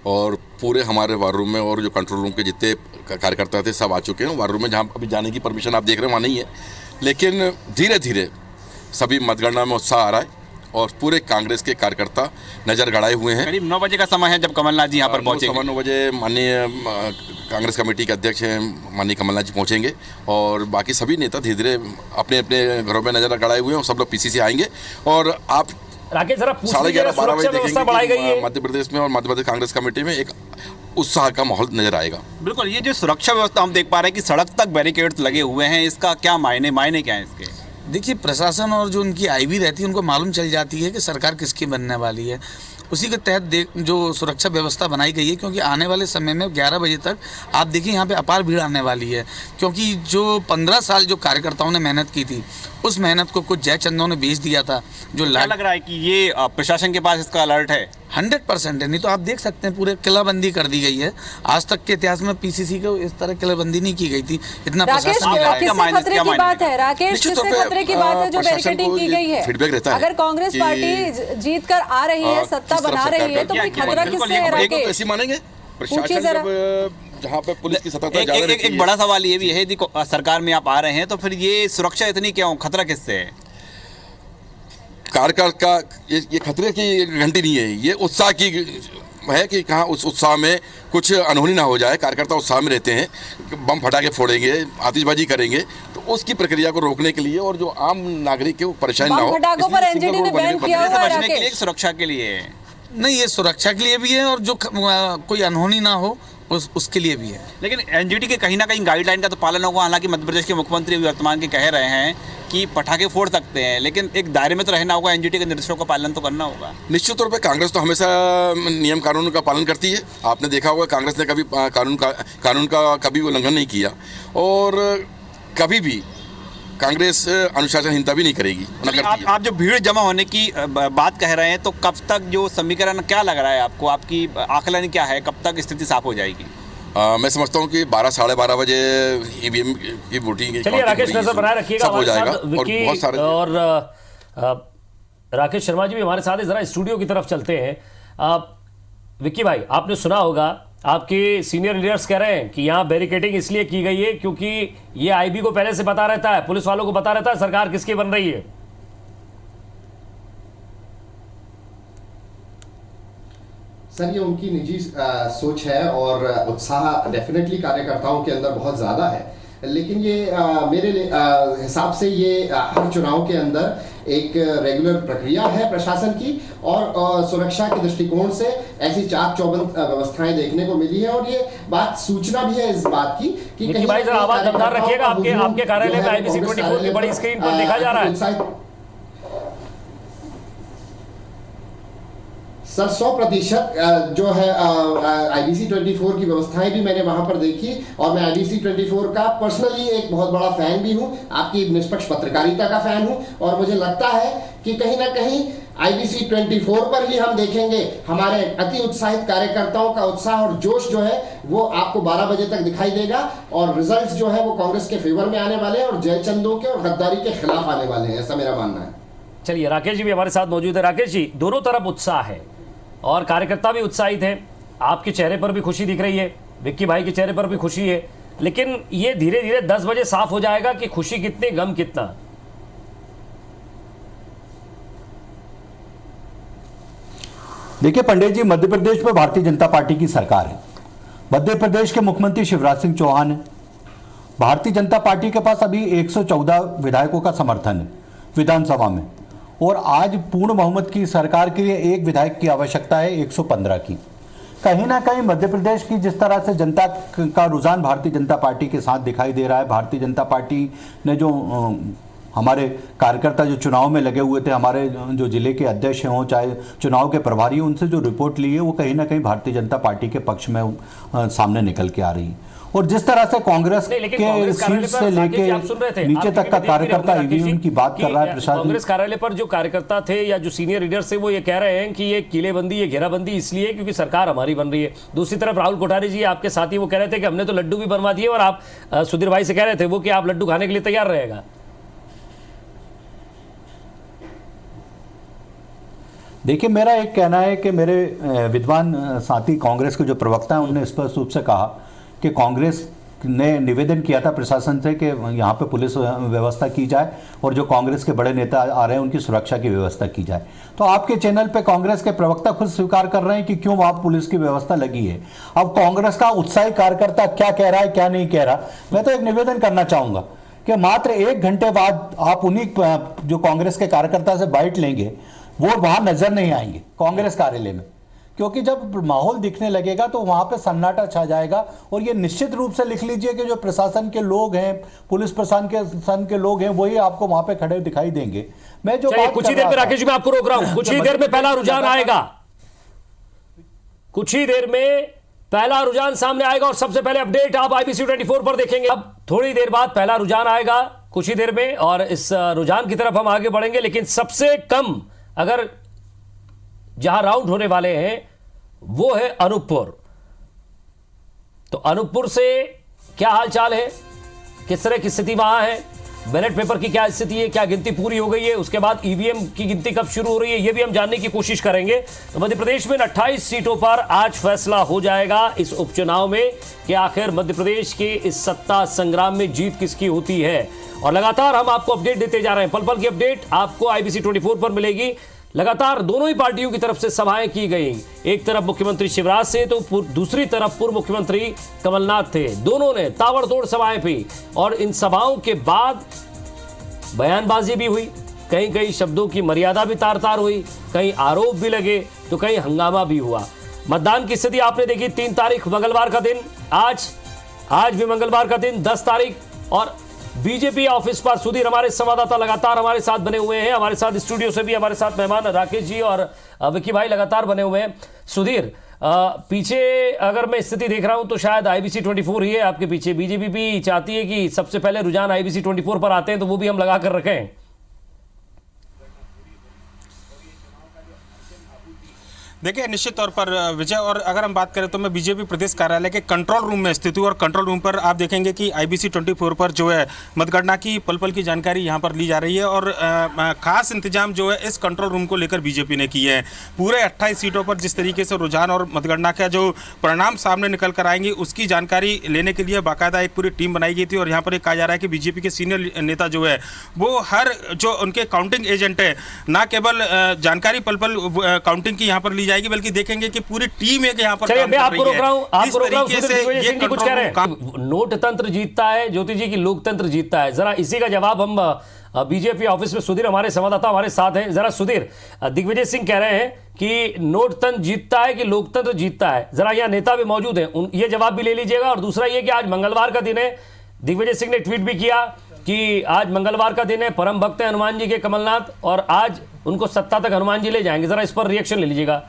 और पूरे हमारे वार रूम में और जो कंट्रोल रूम के जितने कार्यकर्ता थे सब आ चुके हैं। वार रूम में जहाँ अभी जाने की परमिशन आप देख रहे हैं वहाँ नहीं है, लेकिन धीरे धीरे सभी मतगणना में उत्साह आ रहा है और पूरे कांग्रेस के कार्यकर्ता नज़र गड़ाए हुए हैं। करीब 9 बजे का समय है जब कमलनाथ जी यहाँ पर पहुँचेंगे। 9 बजे माननीय कांग्रेस कमेटी के अध्यक्ष हैं माननीय कमलनाथ जी पहुँचेंगे और बाकी सभी नेता धीरे धीरे अपने अपने घरों में नज़र गड़ाए हुए हैं और सब लोग पीसीसी आएंगे। और आप राकेश जरा 11:30-12 बजे बढ़ाई गई है मध्य प्रदेश में और मध्य प्रदेश कांग्रेस कमेटी में एक उत्साह का माहौल नजर आएगा। बिल्कुल, ये जो सुरक्षा व्यवस्था हम देख पा रहे हैं कि सड़क तक बैरिकेड्स लगे हुए हैं, इसका क्या मायने क्या है इसके? देखिए, प्रशासन और जो उनकी आईबी रहती है उनको मालूम चल जाती है कि सरकार किसकी बनने वाली है। उसी के तहत जो सुरक्षा व्यवस्था बनाई गई है, क्योंकि आने वाले समय में 11 बजे तक आप देखिए यहाँ पे अपार भीड़ आने वाली है, क्योंकि जो 15 साल जो कार्यकर्ताओं ने मेहनत की थी उस मेहनत को कुछ जय चंदों ने बेच दिया था। जो लग रहा है कि ये प्रशासन के पास इसका अलर्ट है? 100% है। नहीं तो आप देख सकते हैं पूरे किलाबंदी कर दी गई है। आज तक के इतिहास में पीसीसी को इस तरह किलाबंदी नहीं की गई थी। इतना राकेश, किससे खतरे की बात है? राकेश, किससे खतरे की बात है जो बैरिकेडिंग की गई है? अगर कांग्रेस पार्टी जीत कर आ रही है, सत्ता बना रही है, तो भाई खतरा किससे है? राकेश, ऐसी मानेंगे पूछिए जरा। जहाँ पे पुलिस की सतर्कता ज्यादा रहती है। एक बड़ा सवाल ये भी है, यदि सरकार में आप आ रहे हैं तो फिर ये सुरक्षा इतनी क्यों? खतरा किससे है? कार्यकर्ता ये खतरे की घंटी नहीं है, ये उत्साह की है कि कहाँ उस उत्साह में कुछ अनहोनी ना हो जाए। कार्यकर्ता उत्साह में रहते हैं, बम फटाके फोड़ेंगे, आतिशबाजी करेंगे, तो उसकी प्रक्रिया को रोकने के लिए और जो आम नागरिक को परेशानी ना हो, फटाकों पर एनजीटी ने बैन किया हुआ है। बचने के लिए, सुरक्षा के लिए नहीं, ये सुरक्षा के लिए भी है और जो कोई अनहोनी ना हो उसके लिए भी है। लेकिन एनजीटी के कहीं ना कहीं गाइडलाइन का तो पालन होगा। हालांकि मध्य प्रदेश के मुख्यमंत्री वर्तमान के कह रहे हैं कि पटाखे फोड़ सकते हैं, लेकिन एक दायरे में तो रहना होगा, एनजीटी के निर्देशों का पालन तो करना होगा। निश्चित तौर पे कांग्रेस तो हमेशा नियम कानून का पालन करती है। आपने देखा होगा कांग्रेस ने कभी कानून का कभी उल्लंघन नहीं किया और कभी भी कांग्रेस अनुशासनहीनता भी नहीं करेगी। आप जो भीड़ जमा होने की बात कह रहे हैं, तो कब तक जो समीकरण क्या लग रहा है आपको? आपकी आकलन क्या है, कब तक स्थिति साफ हो जाएगी? मैं समझता हूँ कि 12-12:30 बजे ईवीएम की वोटिंग। चलिए राकेश, नजर बनाए रखिएगा हो जाएगा। और राकेश शर्मा जी भी हमारे साथ जरा स्टूडियो की तरफ चलते हैं। विक्की भाई, आपने सुना होगा आपके सीनियर लीडर्स कह रहे हैं कि यहाँ बैरिकेडिंग इसलिए की गई है क्योंकि ये आईबी को पहले से पता रहता है, पुलिस वालों को पता रहता है सरकार किसकी बन रही है। सर, ये उनकी निजी सोच है और उत्साह डेफिनेटली कार्यकर्ताओं के अंदर बहुत ज़्यादा है, लेकिन ये मेरे हिसाब से ये हर चुनाव के अंदर एक रेगुलर प्रक्रिया है प्रशासन की और सुरक्षा के दृष्टिकोण से ऐसी चाक चौबंद व्यवस्थाएं देखने को मिली है। और ये बात सूचना भी है इस बात की कि कहीं भाई जरा आवाज दमदार रखिएगा। आपके कार्यालय में IBC 24 की बड़ी स्क्रीन पर देखा जा रहा है। सर 100% जो है IBC 24 की व्यवस्थाएं भी मैंने वहां पर देखी और मैं IBC 24 का पर्सनली एक बहुत बड़ा फैन भी हूं, आपकी निष्पक्ष पत्रकारिता का फैन हूं और मुझे लगता है कि कहीं ना कहीं IBC 24 पर ही हम देखेंगे हमारे अति उत्साहित कार्यकर्ताओं का उत्साह और जोश जो है वो आपको 12 बजे तक दिखाई देगा और रिजल्ट्स जो है वो कांग्रेस के फेवर में आने वाले हैं और जयचंदों के और गद्दारी के खिलाफ आने वाले हैं, ऐसा मेरा मानना है। चलिए, राकेश जी भी हमारे साथ मौजूद है। राकेश जी, दोनों तरफ उत्साह है और कार्यकर्ता भी उत्साहित है, आपके चेहरे पर भी खुशी दिख रही है, विक्की भाई के चेहरे पर भी खुशी है, लेकिन ये धीरे धीरे 10 बजे साफ हो जाएगा कि खुशी कितनी, गम कितना। देखिए पंडित जी, मध्य प्रदेश में भारतीय जनता पार्टी की सरकार है। मध्य प्रदेश के मुख्यमंत्री शिवराज सिंह चौहान है। भारतीय जनता पार्टी के पास अभी 114 विधायकों का समर्थन है विधानसभा में और आज पूर्ण बहुमत की सरकार के लिए एक विधायक की आवश्यकता है 115 की। कहीं ना कहीं मध्य प्रदेश की जिस तरह से जनता का रुझान भारतीय जनता पार्टी के साथ दिखाई दे रहा है, भारतीय जनता पार्टी ने जो हमारे कार्यकर्ता जो चुनाव में लगे हुए थे, हमारे जो जिले के अध्यक्ष हों चाहे चुनाव के प्रभारी, उनसे जो रिपोर्ट ली है वो कहीं ना कहीं भारतीय जनता पार्टी के पक्ष में सामने निकल के आ रही है। और जिस तरह से कांग्रेस के सीट से लेके नीचे तक का कार्यकर्ता ईवीएम की बात कर रहा है प्रशासन। कांग्रेस कार्यालय पर जो कार्यकर्ता थे या जो सीनियर लीडर्स थे वो ये कह रहे हैं कि ये किलेबंदी, ये घेराबंदी इसलिए क्योंकि सरकार हमारी बन रही है। दूसरी तरफ राहुल कोठारी जी आपके साथी वो कह रहे थे कि हमने तो लड्डू भी बनवा दिए और आप सुधीर भाई से कह रहे थे वो कि आप लड्डू खाने के लिए तैयार रहेगा। देखिए, मेरा एक कहना है कि मेरे विद्वान साथी कांग्रेस के जो प्रवक्ता हैं उन्होंने स्पष्ट रूप से कहा कि कांग्रेस ने निवेदन किया था प्रशासन से कि यहाँ पे पुलिस व्यवस्था की जाए और जो कांग्रेस के बड़े नेता आ रहे हैं उनकी सुरक्षा की व्यवस्था की जाए। तो आपके चैनल पे कांग्रेस के प्रवक्ता खुद स्वीकार कर रहे हैं कि क्यों वहाँ पुलिस की व्यवस्था लगी है। अब कांग्रेस का उत्साही कार्यकर्ता क्या कह रहा है क्या नहीं कह रहा, मैं तो एक निवेदन करना चाहूँगा कि मात्र 1 घंटे बाद आप उन्हीं जो कांग्रेस के कार्यकर्ता से बाइट लेंगे वो वहाँ नजर नहीं आएंगे कांग्रेस कार्यालय में, क्योंकि जब माहौल दिखने लगेगा तो वहां पे सन्नाटा छा जाएगा। और ये निश्चित रूप से लिख लीजिए कि जो प्रशासन के लोग हैं, पुलिस प्रशासन के लोग हैं, वही आपको वहां पे खड़े दिखाई देंगे। मैं जो कुछ ही देर में राकेश जी मैं आपको रोक रहा हूं, कुछ ही देर में पहला रुझान आएगा, कुछ ही देर में पहला रुझान सामने आएगा और सबसे पहले अपडेट आप IBC 24 पर देखेंगे। अब थोड़ी देर बाद पहला रुझान आएगा कुछ ही देर में और इस रुझान की तरफ हम आगे बढ़ेंगे। लेकिन सबसे कम अगर जहां राउंड होने वाले हैं वो है अनूपपुर। तो अनूपपुर से क्या हालचाल है, किस तरह की स्थिति वहां है, बैलेट पेपर की क्या स्थिति है, क्या गिनती पूरी हो गई है, उसके बाद ईवीएम की गिनती कब शुरू हो रही है, यह भी हम जानने की कोशिश करेंगे। तो मध्य प्रदेश में 28 सीटों पर आज फैसला हो जाएगा इस उपचुनाव में कि आखिर मध्य प्रदेश के इस सत्ता संग्राम में जीत किसकी होती है। और लगातार हम आपको अपडेट देते जा रहे हैं, पल पल की अपडेट आपको IBC 24 पर मिलेगी। लगातार दोनों ही पार्टियों की तरफ से सभाएं की गई, एक तरफ मुख्यमंत्री शिवराज से तो दूसरी तरफ पूर्व मुख्यमंत्री कमलनाथ थे, दोनों ने ताबड़तोड़ सभाएं की और इन सभाओं के बाद बयानबाजी भी हुई, कहीं कहीं शब्दों की मर्यादा भी तार तार हुई, कहीं आरोप भी लगे तो कहीं हंगामा भी हुआ। मतदान की स्थिति आपने देखी, 3 तारीख मंगलवार का दिन, आज भी मंगलवार का दिन 10 तारीख। और बीजेपी ऑफिस पर सुधीर हमारे संवाददाता लगातार हमारे साथ बने हुए हैं, हमारे साथ स्टूडियो से भी हमारे साथ मेहमान राकेश जी और विक्की भाई लगातार बने हुए हैं। सुधीर, पीछे अगर मैं स्थिति देख रहा हूं तो शायद IBC 24 ही है आपके पीछे। बीजेपी भी चाहती है कि सबसे पहले रुझान IBC 24 पर आते हैं तो वो भी हम लगा कर रखें। देखिए, निश्चित तौर पर विजय, और अगर हम बात करें तो मैं बीजेपी प्रदेश कार्यालय के कंट्रोल रूम में स्थित हूँ और कंट्रोल रूम पर आप देखेंगे कि IBC 24 पर जो है मतगणना की पल पल की जानकारी यहाँ पर ली जा रही है और खास इंतजाम जो है इस कंट्रोल रूम को लेकर बीजेपी ने किए हैं। पूरे 28 सीटों पर जिस तरीके से रुझान और मतगणना का जो परिणाम सामने निकल कर आएंगे उसकी जानकारी लेने के लिए बाकायदा एक पूरी टीम बनाई गई थी। और यहाँ पर एक कहा जा रहा है कि बीजेपी के सीनियर नेता जो है वो हर जो उनके काउंटिंग एजेंट है ना केवल जानकारी पल पल काउंटिंग की यहाँ पर जाएगी बल्कि देखेंगे कि पूरी टीम एक यहाँ पर काम मैं आपको रोक रहा हूँ। ये कुछ कह रहे हैं, नोट तंत्र जीतता है, ज्योति जी की लोकतंत्र जीतता है। जरा इसी का जवाब हम बीजेपी ऑफिस में सुधीर हमारे संवाददाता हमारे साथ हैं। जरा सुधीर, दिग्विजय सिंह कह रहे हैं कि नोट तंत्र जीतता है कि लोकतंत्र जीतता है, जरा यहाँ नेता भी मौजूद है, ये जवाब भी ले लीजिएगा। और दूसरा ये कि आज मंगलवार का दिन है, दिग्विजय सिंह ने ट्वीट भी किया कि आज मंगलवार का दिन है, परम भक्त है हनुमान जी के कमलनाथ और आज उनको सत्ता तक हनुमान जी ले जाएंगे। जरा इस पर रिएक्शन ले लीजिएगा।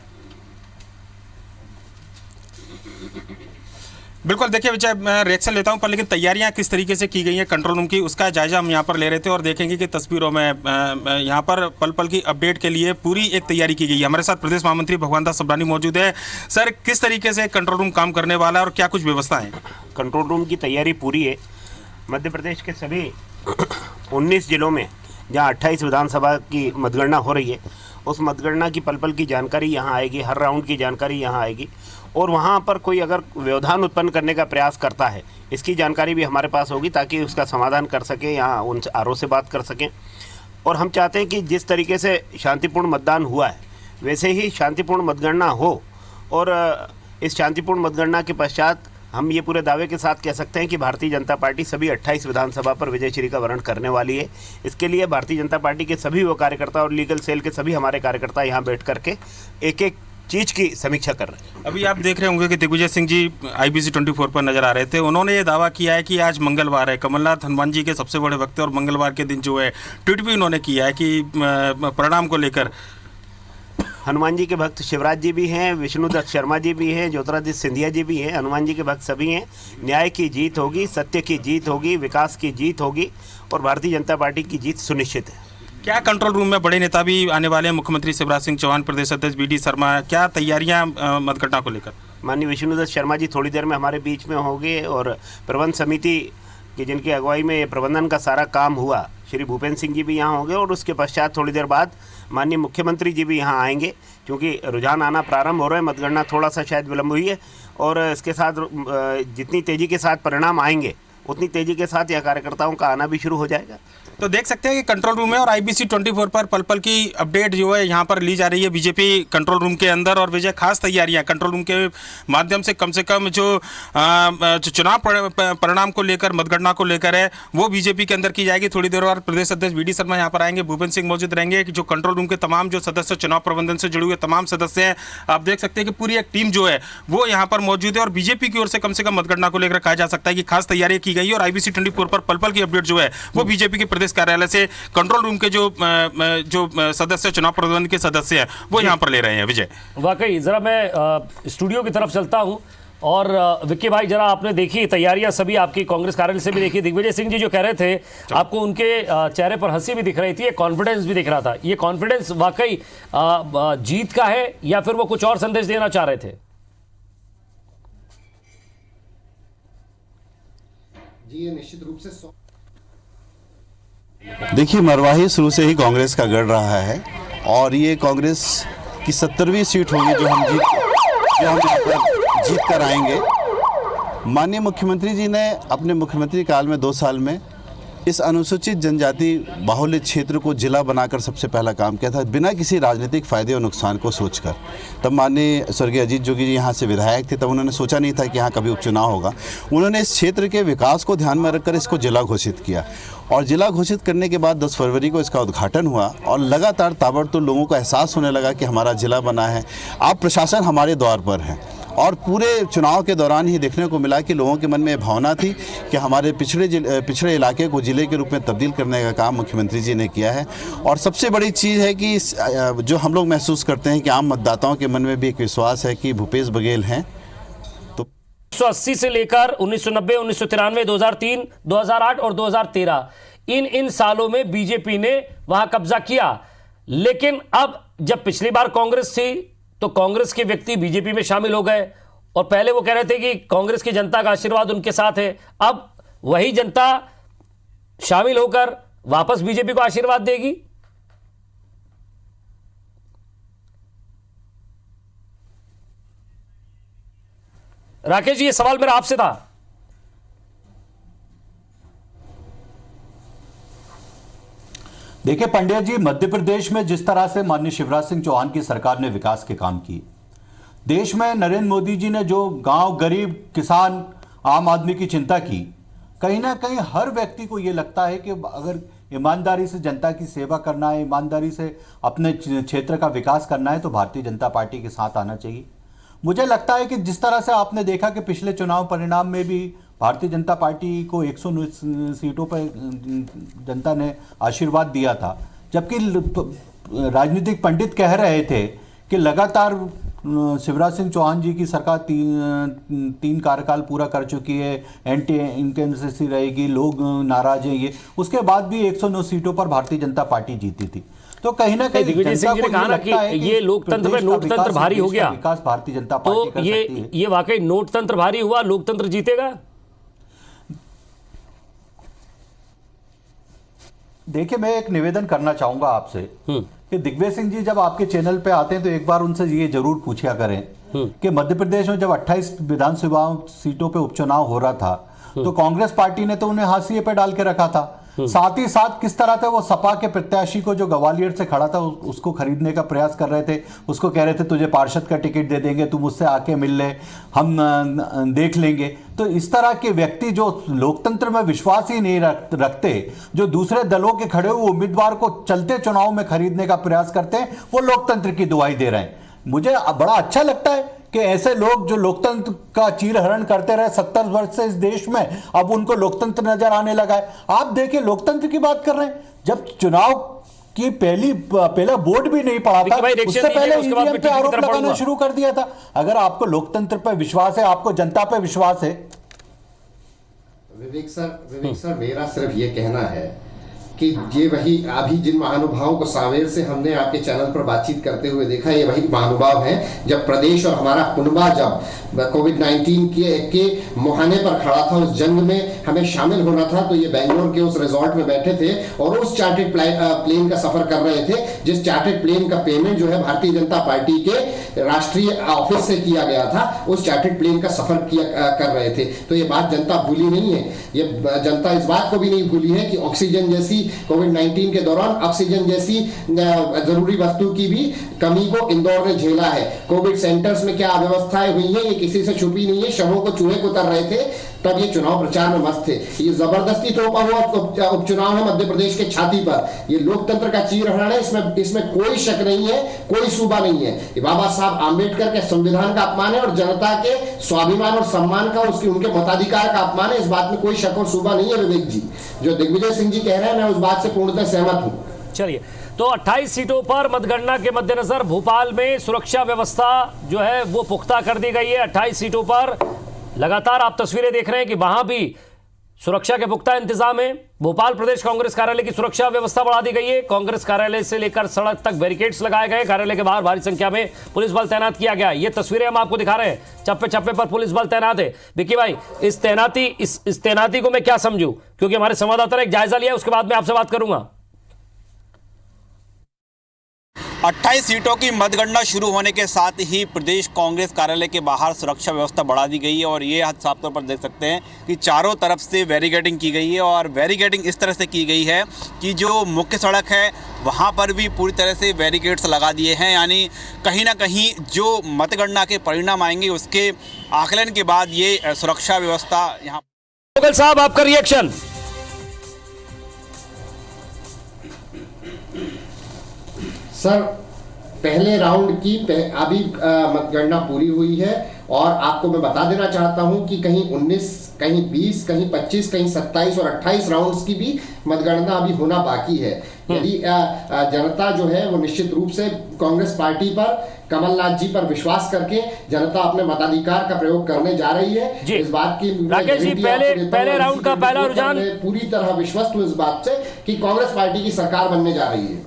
बिल्कुल, देखिए विजय, मैं रिएक्शन लेता हूं, पर लेकिन तैयारियां किस तरीके से की गई हैं कंट्रोल रूम की, उसका जायजा हम यहां पर ले रहे थे और देखेंगे कि तस्वीरों में यहां पर पल पल की अपडेट के लिए पूरी एक तैयारी की गई है। हमारे साथ प्रदेश महामंत्री भगवान दास सबरानी मौजूद है। सर, किस तरीके से कंट्रोल रूम काम करने वाला है और क्या कुछ व्यवस्था है? कंट्रोल रूम की तैयारी पूरी है। मध्य प्रदेश के सभी 19 जिलों में जहां 28 विधानसभा की मतगणना हो रही है, उस मतगणना की पल पल की जानकारी यहाँ आएगी, हर राउंड की जानकारी यहाँ आएगी, और वहाँ पर कोई अगर व्यवधान उत्पन्न करने का प्रयास करता है, इसकी जानकारी भी हमारे पास होगी ताकि उसका समाधान कर सकें, यहाँ उन आरओ से बात कर सकें। और हम चाहते हैं कि जिस तरीके से शांतिपूर्ण मतदान हुआ है वैसे ही शांतिपूर्ण मतगणना हो, और इस शांतिपूर्ण मतगणना के पश्चात हम ये पूरे दावे के साथ कह सकते हैं कि भारतीय जनता पार्टी सभी 28 विधानसभा पर विजयश्री का वर्ण करने वाली है। इसके लिए भारतीय जनता पार्टी के सभी वो कार्यकर्ता और लीगल सेल के सभी हमारे कार्यकर्ता यहाँ बैठ करके एक एक चीज़ की समीक्षा कर रहे हैं। अभी आप देख रहे होंगे कि दिग्विजय सिंह जी IBC 24 पर नजर आ रहे थे। उन्होंने ये दावा किया है कि आज मंगलवार है, कमलनाथ हनुमान जी के सबसे बड़े भक्त, और मंगलवार के दिन जो है ट्वीट भी उन्होंने किया है कि परिणाम को लेकर हनुमान जी के भक्त शिवराज जी भी हैं, विष्णुदत्त शर्मा जी भी हैं, ज्योतिरादित्य सिंधिया जी भी हैं। हनुमान जी के भक्त सभी हैं। न्याय की जीत होगी, सत्य की जीत होगी, विकास की जीत होगी, और भारतीय जनता पार्टी की जीत सुनिश्चित है। क्या कंट्रोल रूम में बड़े नेता भी आने वाले हैं? मुख्यमंत्री शिवराज सिंह चौहान, प्रदेश अध्यक्ष BD शर्मा, क्या तैयारियां मतगणना को लेकर? माननीय विष्णुदत्त शर्मा जी थोड़ी देर में हमारे बीच में होंगे, और प्रबंध समिति की जिनकी अगुवाई में प्रबंधन का सारा काम हुआ, श्री भूपेंद्र सिंह जी भी यहाँ होंगे, और उसके पश्चात थोड़ी देर बाद माननीय मुख्यमंत्री जी भी यहाँ आएंगे, क्योंकि रुझान आना प्रारंभ हो रहा है। मतगणना थोड़ा सा शायद विलम्ब हुई है, और इसके साथ जितनी तेज़ी के साथ परिणाम आएंगे उतनी तेज़ी के साथ यह कार्यकर्ताओं का आना भी शुरू हो जाएगा। तो देख सकते हैं कि कंट्रोल रूम है और IBC 24 पर पल पल की अपडेट जो है यहाँ पर ली जा रही है बीजेपी कंट्रोल रूम के अंदर। और विजय, खास तैयारियां कंट्रोल रूम के माध्यम से कम जो चुनाव परिणाम को लेकर, मतगणना को लेकर है, वो बीजेपी के अंदर की जाएगी। थोड़ी देर बाद प्रदेश अध्यक्ष BD शर्मा यहाँ पर आएंगे, भूपेंद्र सिंह मौजूद रहेंगे, कि जो कंट्रोल रूम के तमाम जो सदस्य, चुनाव प्रबंधन से जुड़े हुए तमाम सदस्य हैं, आप देख सकते हैं कि पूरी एक टीम जो है वो यहाँ पर मौजूद है। और बीजेपी की ओर से कम मतगणना को लेकर कहा जा सकता है कि खास तैयारी की गई है। और IBC 24 पर पल पल की अपडेट जो है वो बीजेपी के प्रदेश कार्यालय से कंट्रोल रूम के जो सदस्य, चुनाव प्रबंधन के सदस्य हैं, वो यहाँ पर ले रहे हैं। विजय, वाकई जरा मैं स्टूडियो की तरफ चलता हूँ, और विक्की भाई, जरा आपने देखी तैयारियां सभी आपकी कांग्रेस कार्यालय से भी देखी। दिग्विजय सिंह जी जो कह रहे थे, आपको उनके चेहरे पर हंसी भी दिख रही थी, कॉन्फिडेंस भी दिख रहा था। ये कॉन्फिडेंस वाकई जीत का है या फिर वो कुछ और संदेश देना चाह रहे थे? जी, ये निश्चित रूप से देखिए, मरवाही शुरू से ही कांग्रेस का गढ़ रहा है, और ये कांग्रेस की 70वीं सीट होगी जो हम यहाँ पर जीत कर आएंगे। माननीय मुख्यमंत्री जी ने अपने मुख्यमंत्री काल में 2 साल में इस अनुसूचित जनजाति बाहुल्य क्षेत्र को जिला बनाकर सबसे पहला काम किया था, बिना किसी राजनीतिक फायदे और नुकसान को सोचकर। तब माननीय स्वर्गीय अजीत जोगी जी यहाँ से विधायक थे, तब उन्होंने सोचा नहीं था कि यहाँ कभी उपचुनाव होगा। उन्होंने इस क्षेत्र के विकास को ध्यान में रखकर इसको जिला घोषित किया, और जिला घोषित करने के बाद 10 फरवरी को इसका उद्घाटन हुआ, और लगातार ताबड़तोड़ लोगों को एहसास होने लगा कि हमारा जिला बना है, अब प्रशासन हमारे द्वार पर है। और पूरे चुनाव के दौरान ही देखने को मिला कि लोगों के मन में भावना थी कि हमारे पिछड़े इलाके को जिले के रूप में तब्दील करने का काम मुख्यमंत्री जी ने किया है। और सबसे बड़ी चीज़ है कि जो हम लोग महसूस करते हैं कि आम मतदाताओं के मन में भी एक विश्वास है कि भूपेश बघेल हैं। तो 1980 से लेकर 1990, 1993, 2003, 2008 और 2013 इन सालों में बीजेपी ने वहां कब्जा किया। लेकिन अब जब पिछली बार कांग्रेस थी तो कांग्रेस के व्यक्ति बीजेपी में शामिल हो गए, और पहले वो कह रहे थे कि कांग्रेस की जनता का आशीर्वाद उनके साथ है। अब वही जनता शामिल होकर वापस बीजेपी को आशीर्वाद देगी। राकेश जी, ये सवाल मेरा आपसे था। देखिए पंडित जी, मध्य प्रदेश में जिस तरह से माननीय शिवराज सिंह चौहान की सरकार ने विकास के काम किए, देश में नरेंद्र मोदी जी ने जो गांव, गरीब, किसान, आम आदमी की चिंता की, कहीं ना कहीं हर व्यक्ति को यह लगता है कि अगर ईमानदारी से जनता की सेवा करना है, ईमानदारी से अपने क्षेत्र का विकास करना है, तो भारतीय जनता पार्टी के साथ आना चाहिए। मुझे लगता है कि जिस तरह से आपने देखा कि पिछले चुनाव परिणाम में भी भारतीय जनता पार्टी को 109 सीटों पर जनता ने आशीर्वाद दिया था, जबकि राजनीतिक पंडित कह रहे थे कि लगातार शिवराज सिंह चौहान जी की सरकार तीन कार्यकाल पूरा कर चुकी है, एंटी इनकन्सिस्टेंसी रहेगी, लोग नाराज हैं, ये उसके बाद भी 109 सीटों पर भारतीय जनता पार्टी जीती थी। तो कहीं ना कहीं दिग्विजय सिंह जी ने कहा ना कि ये लोकतंत्र में नोटतंत्र भारी हो गया, विकास भारतीय जनता पार्टी तो ये वाकई नोटतंत्र भारी हुआ, लोकतंत्र जीतेगा। देखिए, मैं एक निवेदन करना चाहूंगा आपसे कि दिग्विजय सिंह जी जब आपके चैनल पे आते हैं तो एक बार उनसे ये जरूर पूछा करें कि मध्य प्रदेश में जब 28 विधानसभा सीटों पे उपचुनाव हो रहा था तो कांग्रेस पार्टी ने तो उन्हें हाशिए पे डाल के रखा था, साथ ही साथ किस तरह से वो सपा के प्रत्याशी को जो ग्वालियर से खड़ा था उसको खरीदने का प्रयास कर रहे थे, उसको कह रहे थे तुझे पार्षद का टिकट दे देंगे, तुम मुझसे आके मिल ले, हम देख लेंगे। तो इस तरह के व्यक्ति जो लोकतंत्र में विश्वास ही नहीं रखते, जो दूसरे दलों के खड़े हुए उम्मीदवार को चलते चुनाव में खरीदने का प्रयास करते हैं, वो लोकतंत्र की दुहाई दे रहे हैं। मुझे बड़ा अच्छा लगता है कि ऐसे लोग जो लोकतंत्र का चीरहरण करते रहे 70 वर्ष से इस देश में, अब उनको लोकतंत्र नजर आने लगा है। आप देखिए, लोकतंत्र की बात कर रहे हैं, जब चुनाव की पहला वोट भी नहीं पड़ा था, उससे पहले ईवीएम पे आरोप लगाना शुरू कर दिया था। अगर आपको लोकतंत्र पे विश्वास है, आपको जनता पे विश्वास है। विवेक सर, मेरा सिर्फ ये कहना है कि ये वही अभी जिन महानुभावों को सावेर से हमने आपके चैनल पर बातचीत करते हुए देखा, ये वही महानुभाव हैं जब प्रदेश और हमारा कुनबा जब कोविड-19 के मुहाने पर खड़ा था, उस जंग में हमें शामिल होना था, तो ये बेंगलोर के उस रिजॉर्ट में बैठे थे और उस चार्टर्ड प्लेन का सफर कर रहे थे, जिस चार्टर्ड प्लेन का पेमेंट जो है भारतीय जनता पार्टी के राष्ट्रीय ऑफिस से किया गया था, उस चार्टर्ड प्लेन का सफर कर रहे थे। तो ये बात जनता भूली नहीं है, ये जनता इस बात को भी नहीं भूली है कि ऑक्सीजन जैसी कोविड-19 के दौरान ऑक्सीजन जैसी जरूरी वस्तु की भी कमी को इंदौर ने झेला है। कोविड सेंटर्स में क्या अव्यवस्थाएं हुई हैं, ये किसी से छुपी नहीं है। शवों को चूहे कुतर रहे थे, तब ये चुनाव प्रचार में मस्त थे। ये जबरदस्ती थोपा हुआ उपचुनाव है मध्य प्रदेश के छाती पर, ये लोकतंत्र का चीरहरण है, इसमें कोई शक नहीं है, कोई सूबा नहीं है। ये बाबा साहब आम्बेडकर के संविधान का अपमान है और जनता के स्वाभिमान और सम्मान का, उनके मताधिकार का अपमान है। इस बात में कोई शक और सूबा नहीं है। विवेक जी, जो दिग्विजय सिंह जी कह रहे हैं, मैं उस बात से पूर्णतः सहमत हूं। चलिए, तो 28 सीटों पर मतगणना के मद्देनजर भोपाल में सुरक्षा व्यवस्था जो है वो पुख्ता कर दी गई है। 28 सीटों पर लगातार आप तस्वीरें देख रहे हैं कि वहां भी सुरक्षा के पुख्ता इंतजाम है। भोपाल प्रदेश कांग्रेस कार्यालय की सुरक्षा व्यवस्था बढ़ा दी गई है। कांग्रेस कार्यालय से लेकर सड़क तक बैरिकेड्स लगाए गए। कार्यालय के बाहर भारी संख्या में पुलिस बल तैनात किया गया। ये तस्वीरें हम आपको दिखा रहे हैं, चप्पे चप्पे पर पुलिस बल तैनात है। विक्की भाई, इस तैनाती को मैं क्या समझूं, क्योंकि हमारे संवाददाता ने एक जायजा लिया, उसके बाद मैं आपसे बात करूंगा। 28 सीटों की मतगणना शुरू होने के साथ ही प्रदेश कांग्रेस कार्यालय के बाहर सुरक्षा व्यवस्था बढ़ा दी गई है और ये आप साफ तौर पर देख सकते हैं कि चारों तरफ से बैरिकेडिंग की गई है और बैरिकेडिंग इस तरह से की गई है कि जो मुख्य सड़क है वहाँ पर भी पूरी तरह से बैरिकेड्स लगा दिए हैं। यानी कहीं ना कहीं जो मतगणना के परिणाम आएंगे उसके आकलन के बाद ये सुरक्षा व्यवस्था यहाँ। मुगल साहब, आपका रिएक्शन। सर, पहले राउंड की अभी मतगणना पूरी हुई है और आपको मैं बता देना चाहता हूं कि कहीं 19, कहीं 20, कहीं 25, कहीं 27 और 28 राउंड्स की भी मतगणना अभी होना बाकी है। यदि जनता जो है वो निश्चित रूप से कांग्रेस पार्टी पर, कमलनाथ जी पर विश्वास करके जनता अपने मताधिकार का प्रयोग करने जा रही है। इस बात की राकेश जी, पहले राउंड का पहला रुझान, पूरी तरह विश्वस्त हूं इस बात से कि कांग्रेस पार्टी की सरकार बनने जा रही है।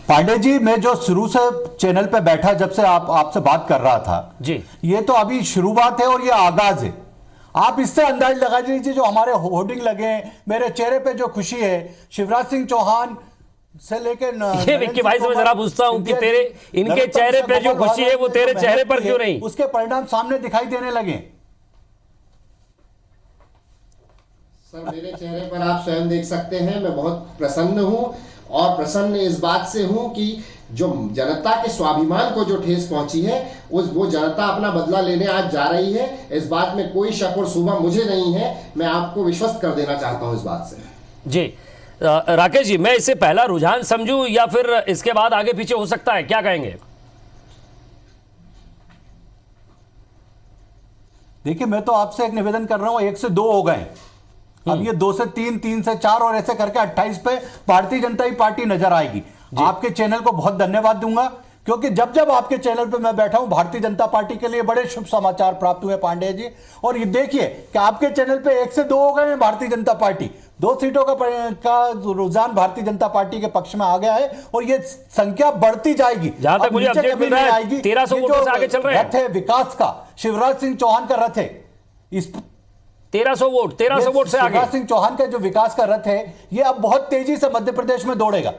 पांडे जी, मैं जो शुरू से चैनल पे बैठा जब से आपसे बात कर रहा था जी, ये तो अभी शुरुआत है और ये आगाज है। आप इससे अंदाज लगा लीजिए, जो हमारे होर्डिंग लगे हैं, मेरे चेहरे पे जो खुशी है, शिवराज सिंह चौहान से लेके ये विक्की भाई से मैं जरा पूछता हूं कि इनके चेहरे पे जो खुशी है वो तेरे चेहरे पर क्यों नहीं? उसके परिणाम सामने दिखाई देने लगे। सर, मेरे चेहरे पर आप स्वयं देख सकते हैं, मैं बहुत प्रसन्न हूं और प्रसन्न इस बात से हूं कि जो जनता के स्वाभिमान को जो ठेस पहुंची है वो जनता अपना बदला लेने आज जा रही है। इस बात में कोई शक और शुबा मुझे नहीं है। मैं आपको विश्वस्त कर देना चाहता हूं इस बात से। जी राकेश जी, मैं इसे पहला रुझान समझूं या फिर इसके बाद आगे पीछे हो सकता है, क्या कहेंगे? देखिए, मैं तो आपसे एक निवेदन कर रहा हूं, 1 से 2 हो गए, अब ये 2 से 3, 3 से 4 और ऐसे करके 28 पे भारतीय जनता पार्टी नजर आएगी। आपके चैनल को बहुत धन्यवाद दूंगा क्योंकि जब जब आपके चैनल पे मैं बैठा हूं, भारतीय जनता पार्टी के लिए बड़े शुभ समाचार प्राप्त हुए पांडे जी। और ये देखिए कि आपके चैनल पे 1 से 2 हो गए हैं भारतीय जनता पार्टी, 2 सीटों का रुझान भारतीय जनता पार्टी के पक्ष में आ गया है और ये संख्या बढ़ती जाएगी। जहां तक मुझे अपडेट मिल रहा है 1300 वोटों से आगे चल रहे हैं। रथ है विकास का, शिवराज सिंह चौहान का रथ है, इस 1300 वोट से आगे। शिवराज सिंह चौहान का जो विकास का रथ है ये अब बहुत तेजी से मध्य प्रदेश में दौड़ेगा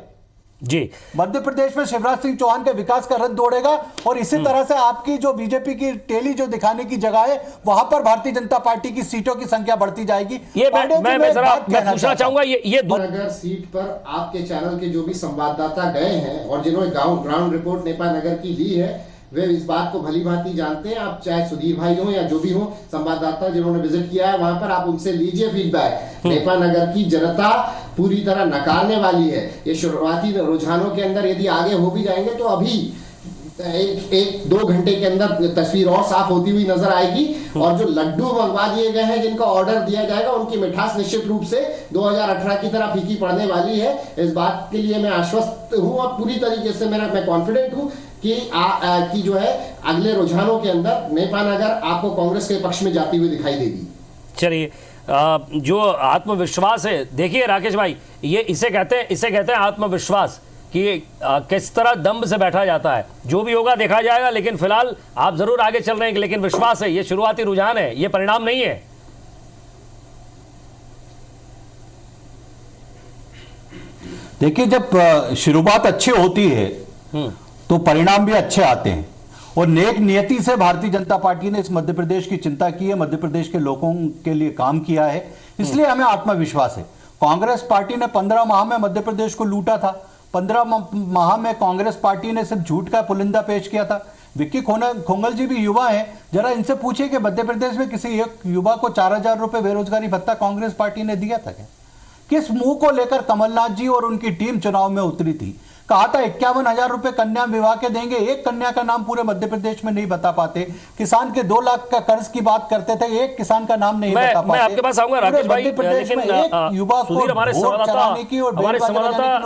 जी। मध्य प्रदेश में शिवराज सिंह चौहान के विकास का रथ दौड़ेगा और इसी तरह से आपकी जो बीजेपी की टेली जो दिखाने की जगह है वहां पर भारतीय जनता पार्टी की सीटों की संख्या बढ़ती जाएगी। ये मैं जरा पूछना चाहूंगा, ये नगर सीट पर आपके चैनल के जो भी संवाददाता गए हैं और जिन्होंने ग्राउंड रिपोर्ट नेपा नगर की ली है, वे इस बात को भली भांति जानते हैं। आप चाहे सुधीर भाई हो या जो भी हो संवाददाता जिन्होंने विजिट किया है वहां पर, आप उनसे लीजिए फीडबैक। नेपा नगर की जनता पूरी तरह नकारने वाली है। ये शुरुआती रुझानों के अंदर यदि आगे हो भी जाएंगे तो अभी 1-2 घंटे के अंदर तस्वीर और साफ होती हुई नजर आएगी। और जो लड्डू मंगवा दिए गए हैं, जिनका ऑर्डर दिया जाएगा, उनकी मिठास निश्चित रूप से 2018 की तरह फीकी पड़ने वाली है। इस बात के लिए मैं आश्वस्त हूं और पूरी तरीके से मैं कॉन्फिडेंट हूं कि जो है अगले रुझानों के अंदर नेपा नगर आपको कांग्रेस के पक्ष में जाती हुई दिखाई देगी। चलिए, जो आत्मविश्वास है, देखिए राकेश भाई, ये इसे कहते हैं आत्मविश्वास कि किस तरह दम्भ से बैठा जाता है। जो भी होगा देखा जाएगा, लेकिन फिलहाल आप जरूर आगे चल रहे हैं, लेकिन विश्वास है, ये शुरुआती रुझान है, ये परिणाम नहीं है। देखिए, जब शुरुआत अच्छी होती है तो परिणाम भी अच्छे आते हैं और नेक नियति से भारतीय जनता पार्टी ने इस मध्य प्रदेश की चिंता की है, मध्य प्रदेश के लोगों के लिए काम किया है, इसलिए हमें आत्मविश्वास है। कांग्रेस पार्टी ने 15 माह में मध्य प्रदेश को लूटा था। 15 माह में कांग्रेस पार्टी ने सिर्फ झूठ का पुलिंदा पेश किया था। विक्की खोंगल जी भी युवा हैं, जरा इनसे पूछिए कि मध्य प्रदेश में किसी एक युवा को 4000 रुपए बेरोजगारी भत्ता कांग्रेस पार्टी ने दिया था क्या? किस मुंह को लेकर कमलनाथ जी और उनकी टीम चुनाव में उतरी थी? कहा था 51,000 रुपए कन्या विवाह के देंगे, एक कन्या का नाम पूरे मध्य प्रदेश में नहीं बता पाते। किसान के 2 लाख का कर्ज की बात करते थे, एक किसान का नाम नहीं बता पाते। मैं आपके पास आऊंगा राकेश भाई, मध्य प्रदेश में एक युवा को हमारे संवाददाता